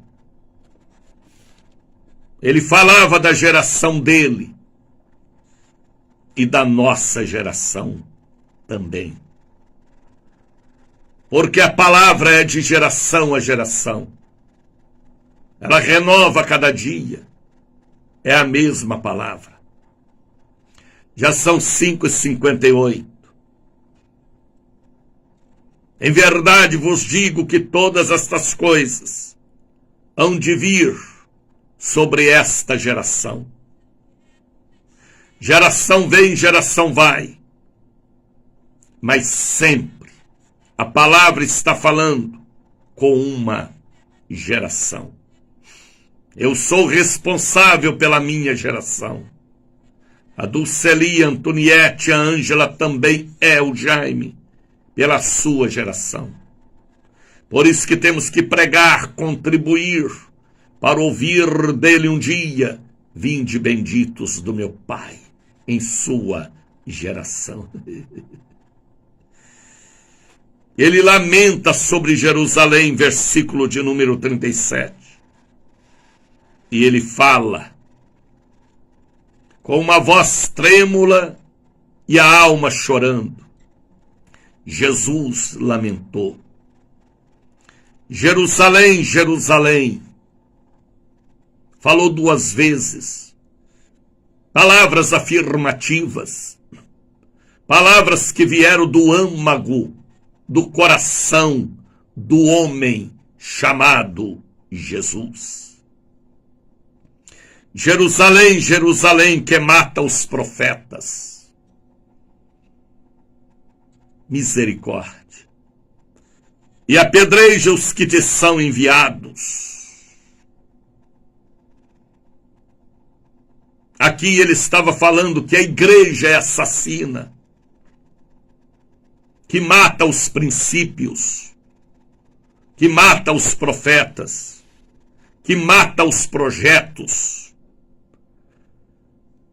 Ele falava da geração dele e da nossa geração também. Porque a palavra é de geração a geração. Ela renova a cada dia. É a mesma palavra. Já são 5h58. Em verdade vos digo que todas estas coisas hão de vir sobre esta geração. Geração vem, geração vai. Mas sempre a palavra está falando com uma geração. Eu sou responsável pela minha geração. A Dulceli, a Antoniette, a Ângela também é o Jaime, pela sua geração. Por isso que temos que pregar, contribuir, para ouvir dele um dia: vinde benditos do meu Pai, em sua geração. Ele lamenta sobre Jerusalém, versículo de número 37. E ele fala com uma voz trêmula e a alma chorando. Jesus lamentou: Jerusalém, Jerusalém. Falou 2 vezes. Palavras afirmativas. Palavras que vieram do âmago, do coração do homem chamado Jesus. Jerusalém, Jerusalém, que mata os profetas. Misericórdia. E apedreja os que te são enviados. Aqui ele estava falando que a igreja é assassina, que mata os princípios, que mata os profetas, que mata os projetos,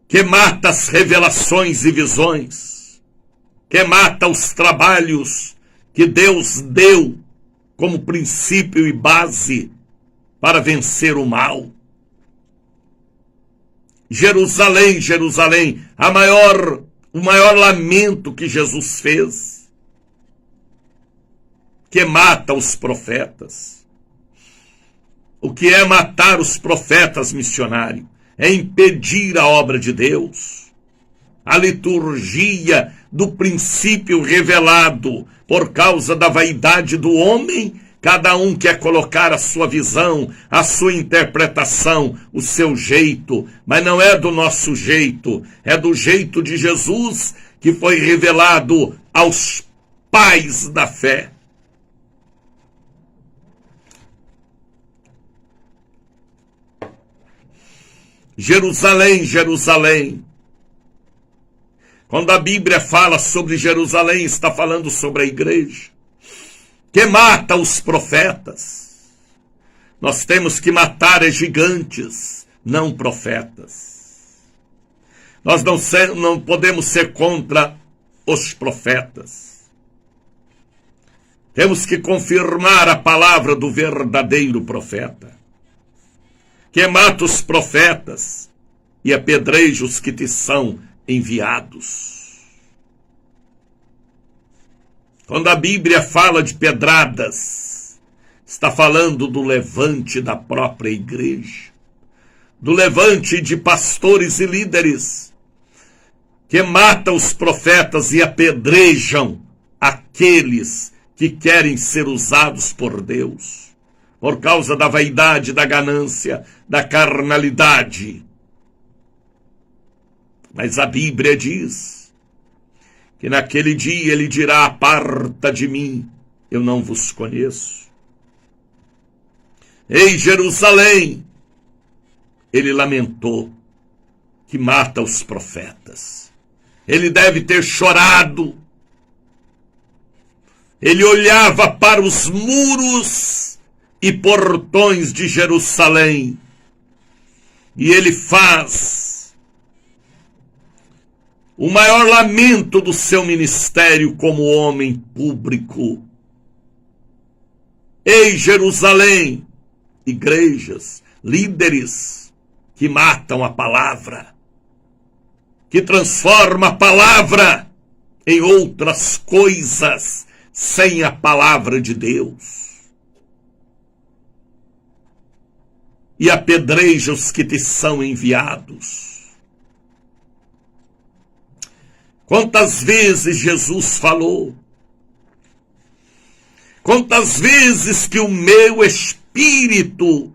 que mata as revelações e visões, que mata os trabalhos que Deus deu como princípio e base para vencer o mal. Jerusalém, Jerusalém, o maior lamento que Jesus fez, que mata os profetas. O que é matar os profetas, missionário? É impedir a obra de Deus, a liturgia do princípio revelado. Por causa da vaidade do homem, cada um quer colocar a sua visão, a sua interpretação, o seu jeito, mas não é do nosso jeito, é do jeito de Jesus, que foi revelado aos pais da fé. Jerusalém, Jerusalém. Quando a Bíblia fala sobre Jerusalém, está falando sobre a igreja, que mata os profetas. Nós temos que matar gigantes, não profetas. Nós não podemos ser contra os profetas. Temos que confirmar a palavra do verdadeiro profeta, que mata os profetas e apedreja os que te são enviados. Quando a Bíblia fala de pedradas, está falando do levante da própria igreja, do levante de pastores e líderes, que matam os profetas e apedrejam aqueles que querem ser usados por Deus, por causa da vaidade, da ganância, da carnalidade. Mas a Bíblia diz que naquele dia ele dirá: aparta de mim, eu não vos conheço. Ei, Jerusalém, ele lamentou, que mata os profetas. Ele deve ter chorado. Ele olhava para os muros e portões de Jerusalém, e ele faz o maior lamento do seu ministério como homem público. Ei, Jerusalém, igrejas, líderes que matam a palavra, que transforma a palavra em outras coisas sem a palavra de Deus. E apedreja os que te são enviados. Quantas vezes Jesus falou? Quantas vezes que o meu espírito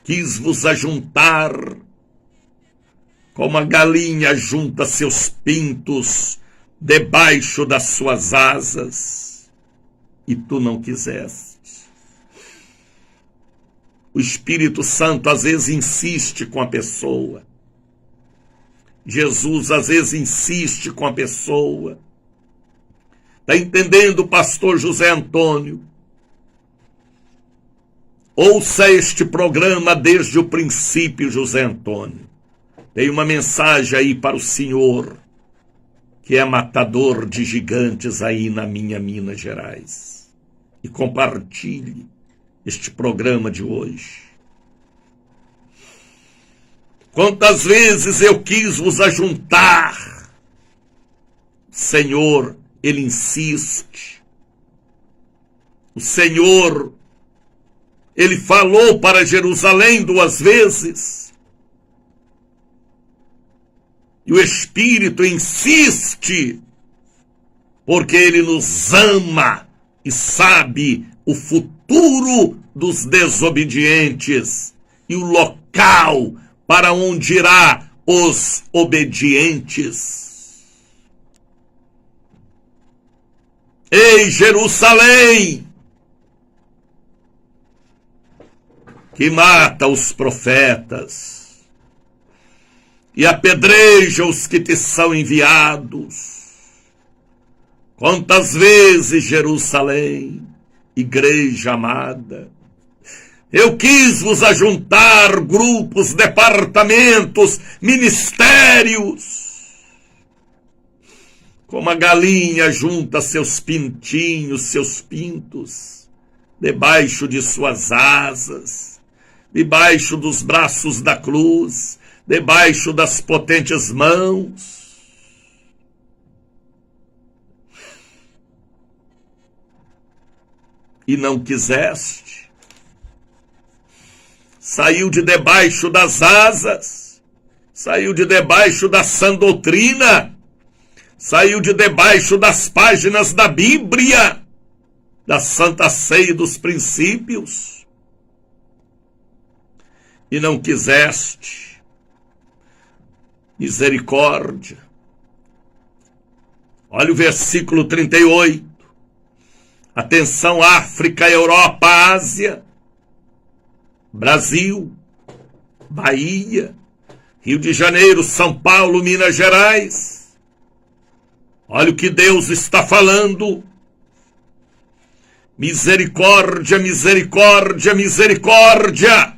quis vos ajuntar, como a galinha junta seus pintos debaixo das suas asas, e tu não quiseste. O Espírito Santo às vezes insiste com a pessoa. Jesus às vezes insiste com a pessoa. Está entendendo, pastor José Antônio? Ouça este programa desde o princípio, José Antônio. Tem uma mensagem aí para o senhor, que é matador de gigantes aí na minha Minas Gerais. E compartilhe este programa de hoje. Quantas vezes eu quis vos ajuntar, Senhor, ele insiste. O Senhor, ele falou para Jerusalém 2 vezes. E o Espírito insiste, porque ele nos ama e sabe o futuro dos desobedientes e o local para onde irá os obedientes. Ei, Jerusalém, que mata os profetas e apedreja os que te são enviados. Quantas vezes, Jerusalém, igreja amada, eu quis vos ajuntar, grupos, departamentos, ministérios, como a galinha junta seus pintinhos, seus pintos, debaixo de suas asas, debaixo dos braços da cruz, debaixo das potentes mãos. E não quiseste. Saiu de debaixo das asas, saiu de debaixo da sã doutrina, saiu de debaixo das páginas da Bíblia, da Santa Ceia e dos princípios, e não quiseste. Misericórdia. Olha o versículo 38. Atenção, África, Europa, Ásia, Brasil, Bahia, Rio de Janeiro, São Paulo, Minas Gerais. Olha o que Deus está falando. Misericórdia, misericórdia, misericórdia.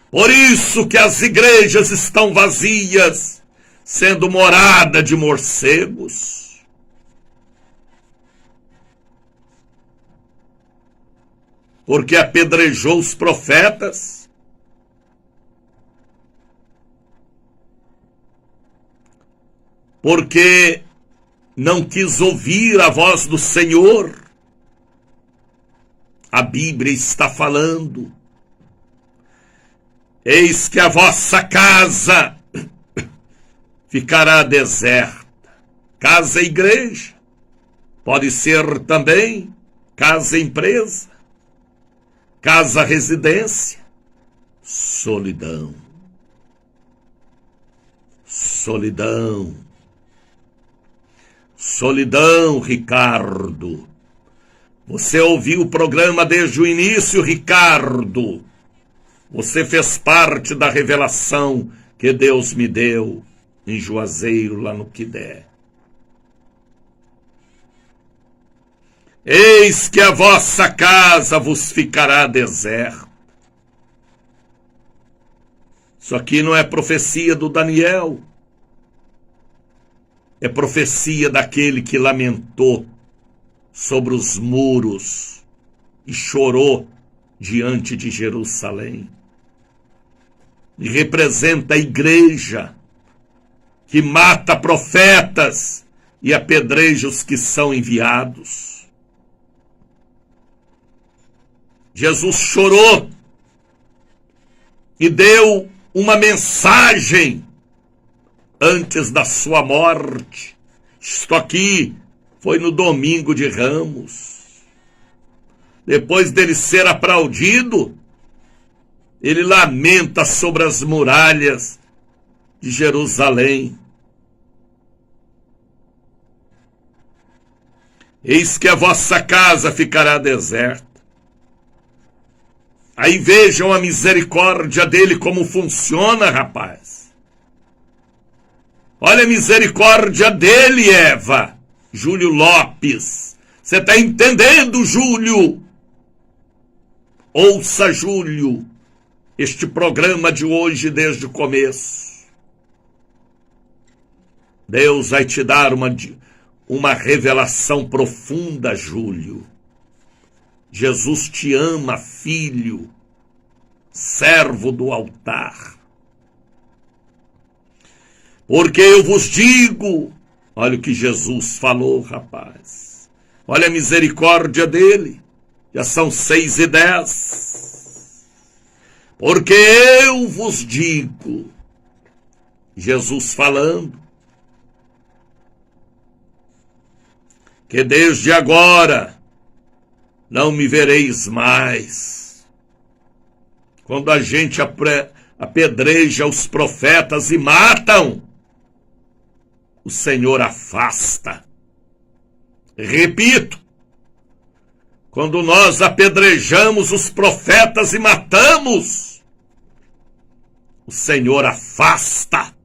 Por isso que as igrejas estão vazias, sendo morada de morcegos. Porque apedrejou os profetas. Porque não quis ouvir a voz do Senhor. A Bíblia está falando. Eis que a vossa casa ficará deserta. Casa e igreja. Pode ser também casa e empresa. Casa, residência, solidão. Solidão. Solidão, Ricardo. Você ouviu o programa desde o início, Ricardo. Você fez parte da revelação que Deus me deu em Juazeiro, lá no Quidé. Eis que a vossa casa vos ficará deserta. Isso aqui não é profecia do Daniel. É profecia daquele que lamentou sobre os muros e chorou diante de Jerusalém. E representa a igreja que mata profetas e apedreja os que são enviados. Jesus chorou e deu uma mensagem antes da sua morte. Isto aqui foi no domingo de Ramos. Depois dele ser aplaudido, ele lamenta sobre as muralhas de Jerusalém. Eis que a vossa casa ficará deserta. Aí vejam a misericórdia dele como funciona, rapaz. Olha a misericórdia dele, Eva. Júlio Lopes. Você está entendendo, Júlio? Ouça, Júlio, este programa de hoje desde o começo. Deus vai te dar uma revelação profunda, Júlio. Jesus te ama, filho, servo do altar. Porque eu vos digo, olha o que Jesus falou, rapaz. Olha a misericórdia dele. Já são 6:10. Porque eu vos digo, Jesus falando, que desde agora não me vereis mais. Quando a gente apedreja os profetas e matam, o Senhor afasta. Repito, quando nós apedrejamos os profetas e matamos, o Senhor afasta.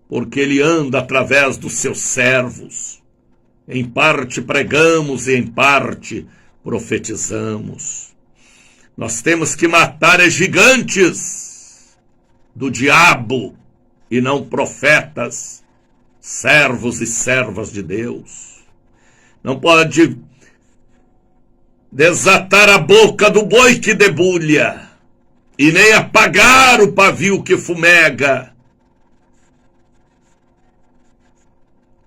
Porque Ele anda através dos seus servos. Em parte pregamos e em parte profetizamos. Nós temos que matar gigantes do diabo e não profetas, servos e servas de Deus. Não pode desatar a boca do boi que debulha e nem apagar o pavio que fumega.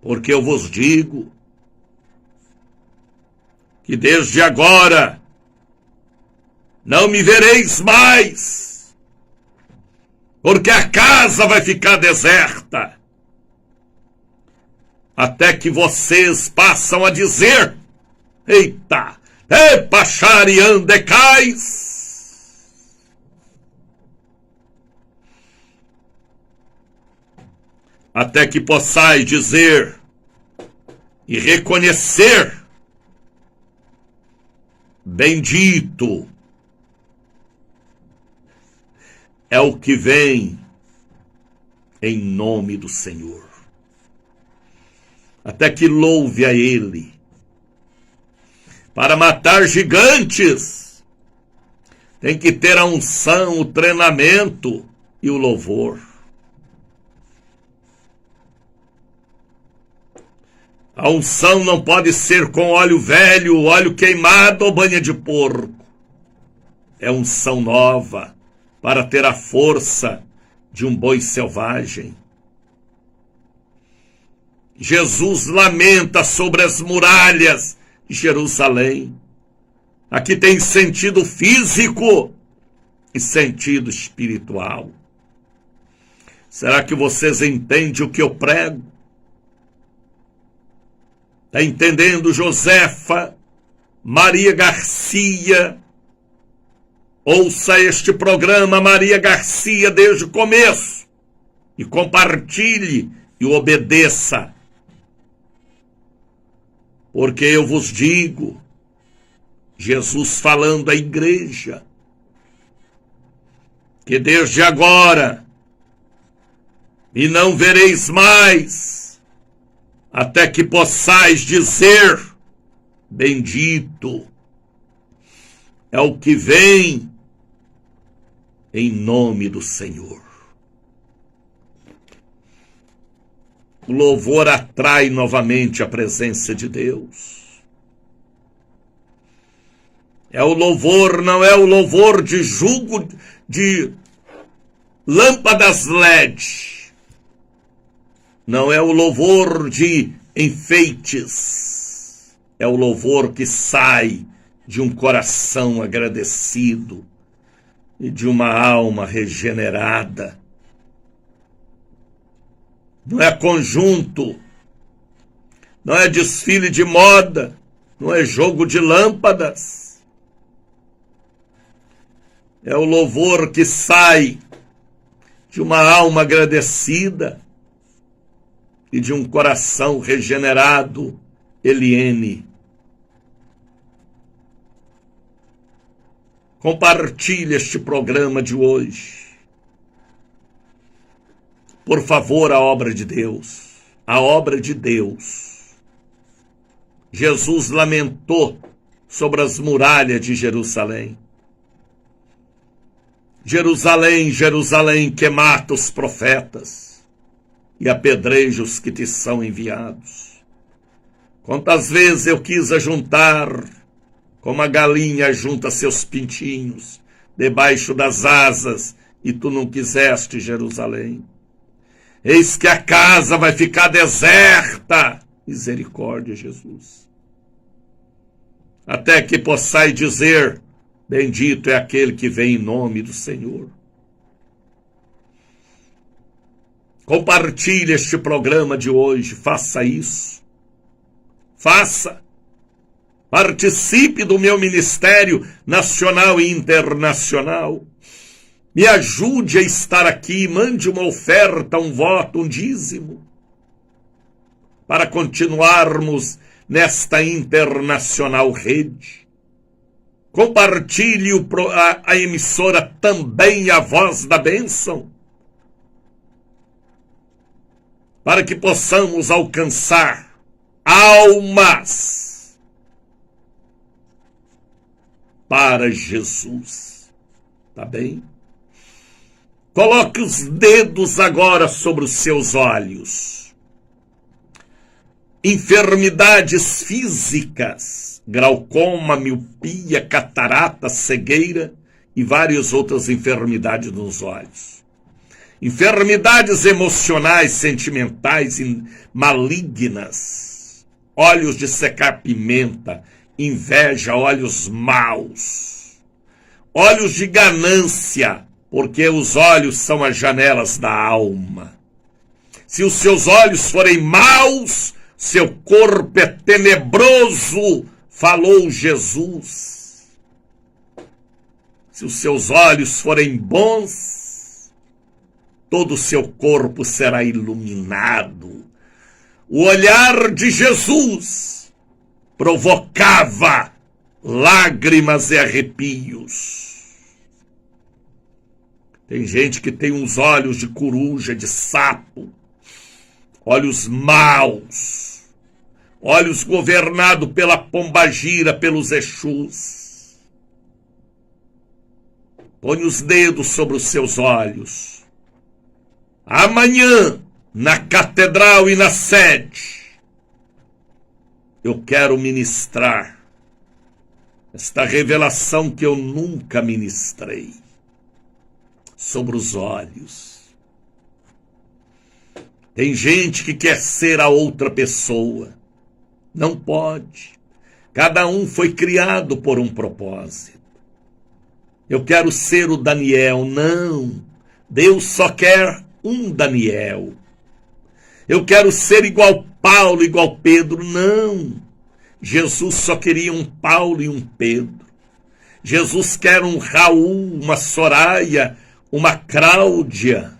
Porque eu vos digo que desde agora não me vereis mais, porque a casa vai ficar deserta, até que vocês passam a dizer, eita, pachariandecais. Até que possais dizer e reconhecer, bendito é o que vem em nome do Senhor. Até que louve a Ele. Para matar gigantes, tem que ter a unção, o treinamento e o louvor. A unção não pode ser com óleo velho, óleo queimado ou banha de porco. É unção nova, para ter a força de um boi selvagem. Jesus lamenta sobre as muralhas de Jerusalém. Aqui tem sentido físico e sentido espiritual. Será que vocês entendem o que eu prego? Está entendendo, Josefa, Maria Garcia? Ouça este programa, Maria Garcia, desde o começo. e compartilhe e obedeça. Porque eu vos digo, Jesus falando à igreja, que desde agora e não vereis mais, até que possais dizer, bendito é o que vem em nome do Senhor. O louvor atrai novamente a presença de Deus. É o louvor, não é o louvor de jugo de lâmpadas LED. Não é o louvor de enfeites. É o louvor que sai de um coração agradecido e de uma alma regenerada. Não é conjunto, não é desfile de moda, não é jogo de lâmpadas. É o louvor que sai de uma alma agradecida e de um coração regenerado, Eliene. Compartilhe este programa de hoje. Por favor, a obra de Deus. A obra de Deus. Jesus lamentou sobre as muralhas de Jerusalém. Jerusalém, Jerusalém, que mata os profetas e apedreja os que te são enviados. Quantas vezes eu quis ajuntar, como a galinha junta seus pintinhos, debaixo das asas, e tu não quiseste, Jerusalém. Eis que a casa vai ficar deserta. Misericórdia, Jesus. Até que possais dizer, bendito é aquele que vem em nome do Senhor. Compartilhe este programa de hoje, faça isso. Faça. Participe do meu ministério nacional e internacional. Me ajude a estar aqui, mande uma oferta, um voto, um dízimo, para continuarmos nesta internacional rede. Compartilhe a emissora também, a Voz da Bênção, para que possamos alcançar almas para Jesus. Tá bem? Coloque os dedos agora sobre os seus olhos. Enfermidades físicas, glaucoma, miopia, catarata, cegueira e várias outras enfermidades nos olhos. Enfermidades emocionais, sentimentais e malignas. Olhos de secar pimenta, inveja, olhos maus. Olhos de ganância, porque os olhos são as janelas da alma. Se os seus olhos forem maus, seu corpo é tenebroso, falou Jesus. Se os seus olhos forem bons, todo o seu corpo será iluminado. O olhar de Jesus provocava lágrimas e arrepios. Tem gente que tem uns olhos de coruja, de sapo, olhos maus, olhos governados pela pombagira, pelos Exus. Põe os dedos sobre os seus olhos. Amanhã, na catedral e na sede, eu quero ministrar esta revelação que eu nunca ministrei. Sobre os olhos. Tem gente que quer ser a outra pessoa. Não pode. Cada um foi criado por um propósito. Eu quero ser o Daniel. Não. Deus só quer um Daniel. Eu quero ser igual Paulo, igual Pedro. Não. Jesus só queria um Paulo e um Pedro. Jesus quer um Raul, uma Soraya, uma Cláudia.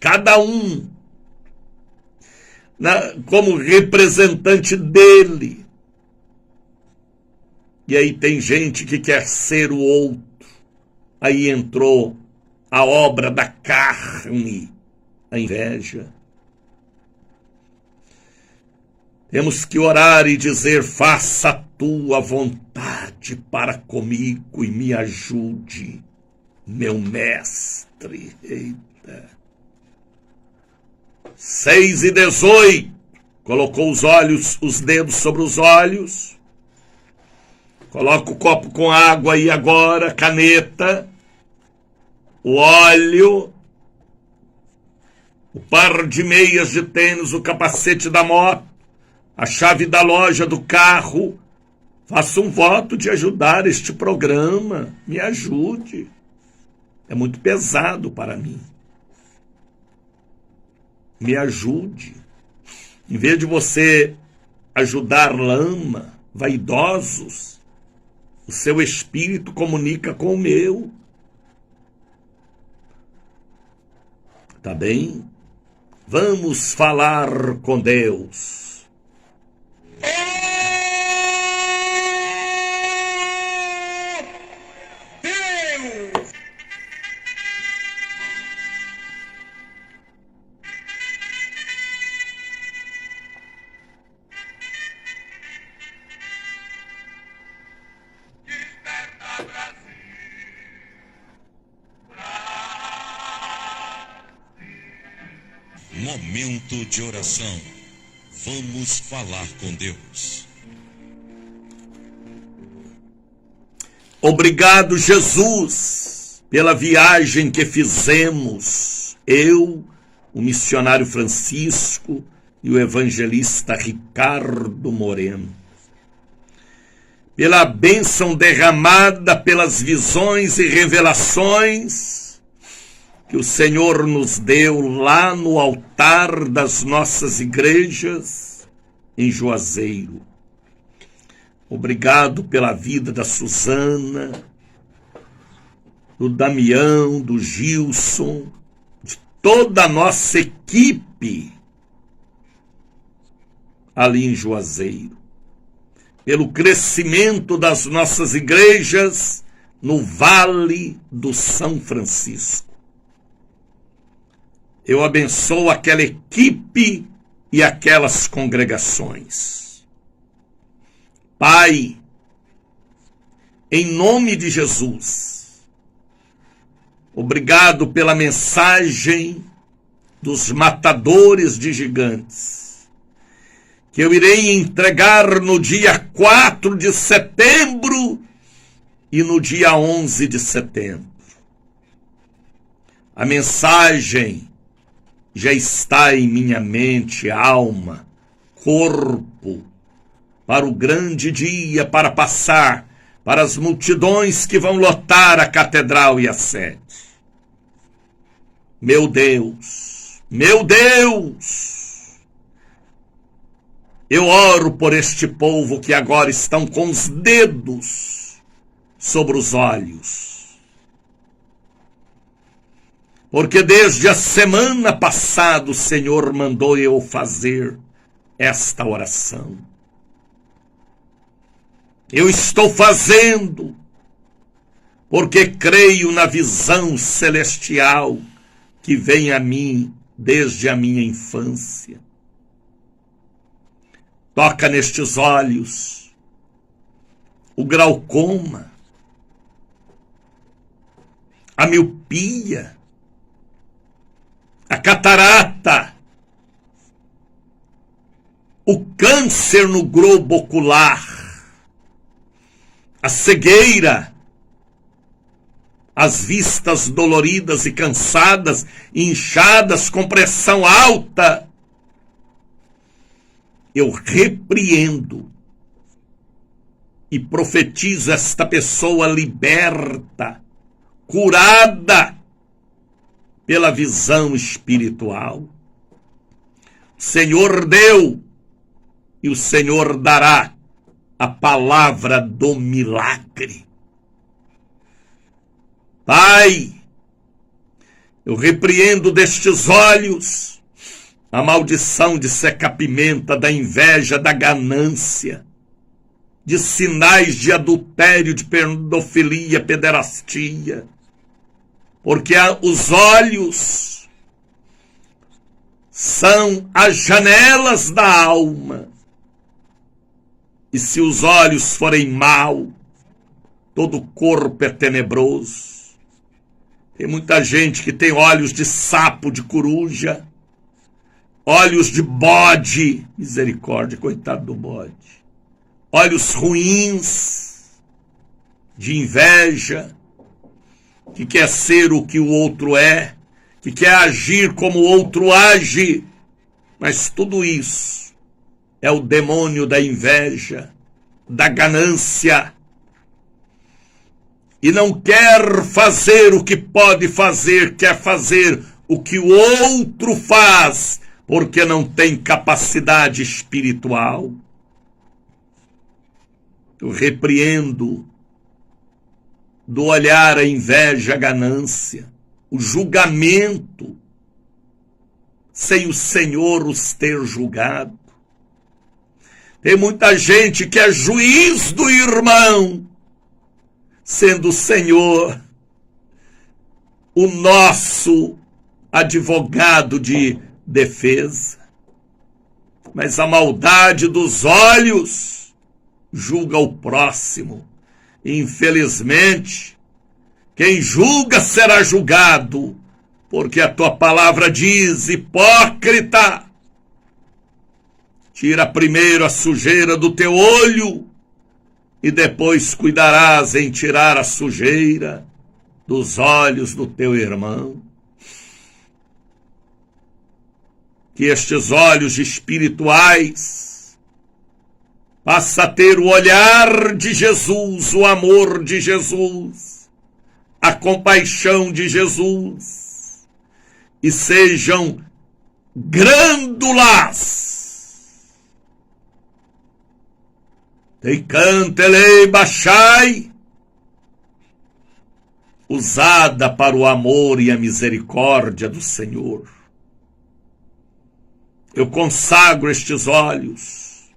cada um como representante dele. E aí tem gente que quer ser o outro. Aí entrou a obra da carne, a inveja. Temos que orar e dizer: faça a tua vontade para comigo e me ajude, meu mestre. Eita. 6:18. Colocou os dedos sobre os olhos. Coloca o copo com água aí agora, caneta, o óleo, o par de meias de tênis, o capacete da moto, a chave da loja do carro. Faça um voto de ajudar este programa. Me ajude. É muito pesado para mim. Me ajude. Em vez de você ajudar lama, vaidosos, o seu espírito comunica com o meu. Tá bem? Vamos falar com Deus. Momento de oração. Vamos falar com Deus. Obrigado, Jesus, pela viagem que fizemos. Eu, o missionário Francisco e o evangelista Ricardo Moreno. Pela bênção derramada, pelas visões e revelações que o Senhor nos deu lá no altar das nossas igrejas em Juazeiro. Obrigado pela vida da Suzana, do Damião, do Gilson, de toda a nossa equipe ali em Juazeiro. Pelo crescimento das nossas igrejas no Vale do São Francisco. Eu abençoo aquela equipe e aquelas congregações. Pai, em nome de Jesus, obrigado pela mensagem dos matadores de gigantes, que eu irei entregar no dia 4 de setembro e no dia 11 de setembro. A mensagem já está em minha mente, alma, corpo, para o grande dia, para passar para as multidões que vão lotar a catedral e a sede. Meu Deus, eu oro por este povo que agora estão com os dedos sobre os olhos. Porque desde a semana passada o Senhor mandou eu fazer esta oração. Eu estou fazendo, porque creio na visão celestial que vem a mim desde a minha infância. Toca nestes olhos o glaucoma, a miopia, a catarata, o câncer no globo ocular, a cegueira, as vistas doloridas e cansadas, inchadas com pressão alta. Eu repreendo e profetizo esta pessoa liberta, curada pela visão espiritual. O Senhor deu e o Senhor dará a palavra do milagre. Pai, Eu repreendo destes olhos a maldição de seca-pimenta, da inveja, da ganância, de sinais de adultério, de pedofilia, pederastia, porque os olhos são as janelas da alma, e se os olhos forem mau, todo o corpo é tenebroso. Tem muita gente que tem olhos de sapo, de coruja, olhos de bode, misericórdia, coitado do bode, olhos ruins, de inveja, que quer ser o que o outro é, que quer agir como o outro age, mas tudo isso é o demônio da inveja, da ganância, e não quer fazer o que pode fazer, quer fazer o que o outro faz, porque não tem capacidade espiritual. Eu repreendo do olhar a inveja, a ganância, o julgamento, sem o Senhor os ter julgado. Tem muita gente que é juiz do irmão, sendo o Senhor o nosso advogado de defesa. Mas a maldade dos olhos julga o próximo. Infelizmente, quem julga será julgado, porque a tua palavra diz: hipócrita, tira primeiro a sujeira do teu olho, e depois cuidarás em tirar a sujeira dos olhos do teu irmão. Que estes olhos espirituais passem a ter o olhar de Jesus, o amor de Jesus, a compaixão de Jesus, e sejam grândulas. Teicantelei baixai, usada para o amor e a misericórdia do Senhor. Eu consagro estes olhos,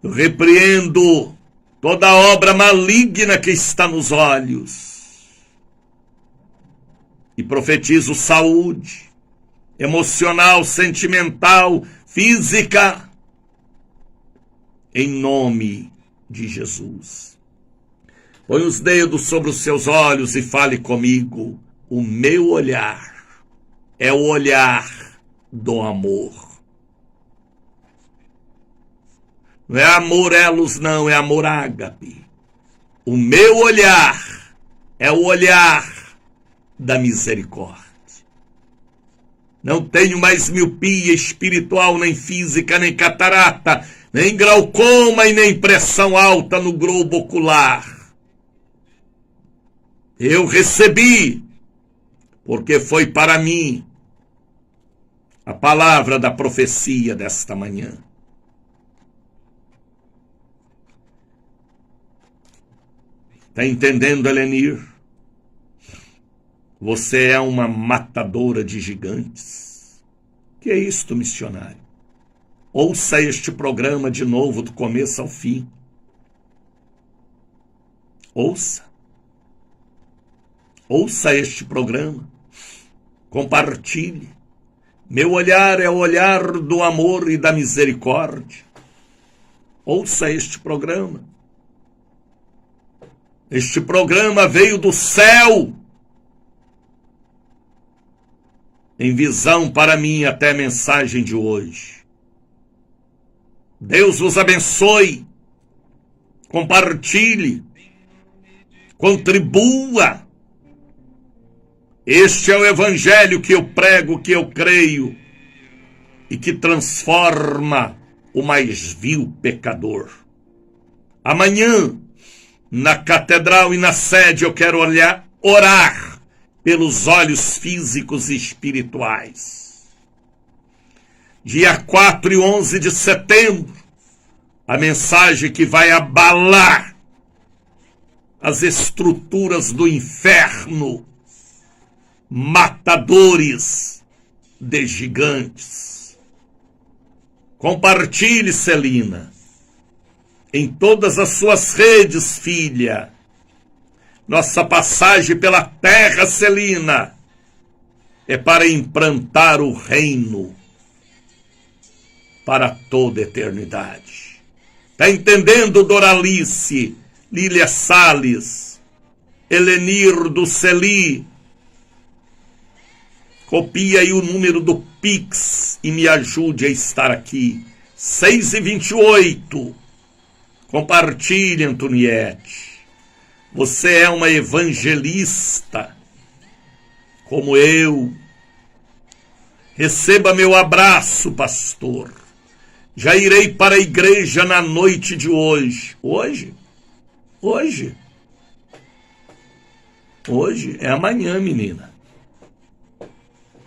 eu repreendo toda obra maligna que está nos olhos e profetizo saúde emocional, sentimental, física, em nome de Jesus. Põe os dedos sobre os seus olhos e fale comigo. O meu olhar é o olhar do amor. Não é amor elos, não, é amor ágape. O meu olhar é o olhar da misericórdia. Não tenho mais miopia espiritual, nem física, nem catarata, nem glaucoma e nem pressão alta no globo ocular. Eu recebi, porque foi para mim a palavra da profecia desta manhã. Está entendendo, Helenir? Você é uma matadora de gigantes. Que é isto, missionário? Ouça este programa de novo, do começo ao fim. Ouça. Ouça este programa. Compartilhe. Meu olhar é o olhar do amor e da misericórdia. Ouça este programa. Este programa veio do céu, em visão para mim até a mensagem de hoje. Deus vos abençoe. Compartilhe. Contribua. Este é o evangelho que eu prego, que eu creio, e que transforma o mais vil pecador. Amanhã, na catedral e na sede, eu quero orar pelos olhos físicos e espirituais. Dia 4 e 11 de setembro, a mensagem que vai abalar as estruturas do inferno matadores de gigantes. Compartilhe, Celina, em todas as suas redes, filha. Nossa passagem pela terra, Celina, é para implantar o reino para toda a eternidade. Tá entendendo, Doralice, Lília Salles, Helenir do Celi? Copia aí o número do Pix e me ajude a estar aqui. 6h28. Compartilhe, Antoniette. Você é uma evangelista, como eu. Receba meu abraço, pastor. Já irei para a igreja na noite de hoje. Hoje? Hoje é amanhã, menina.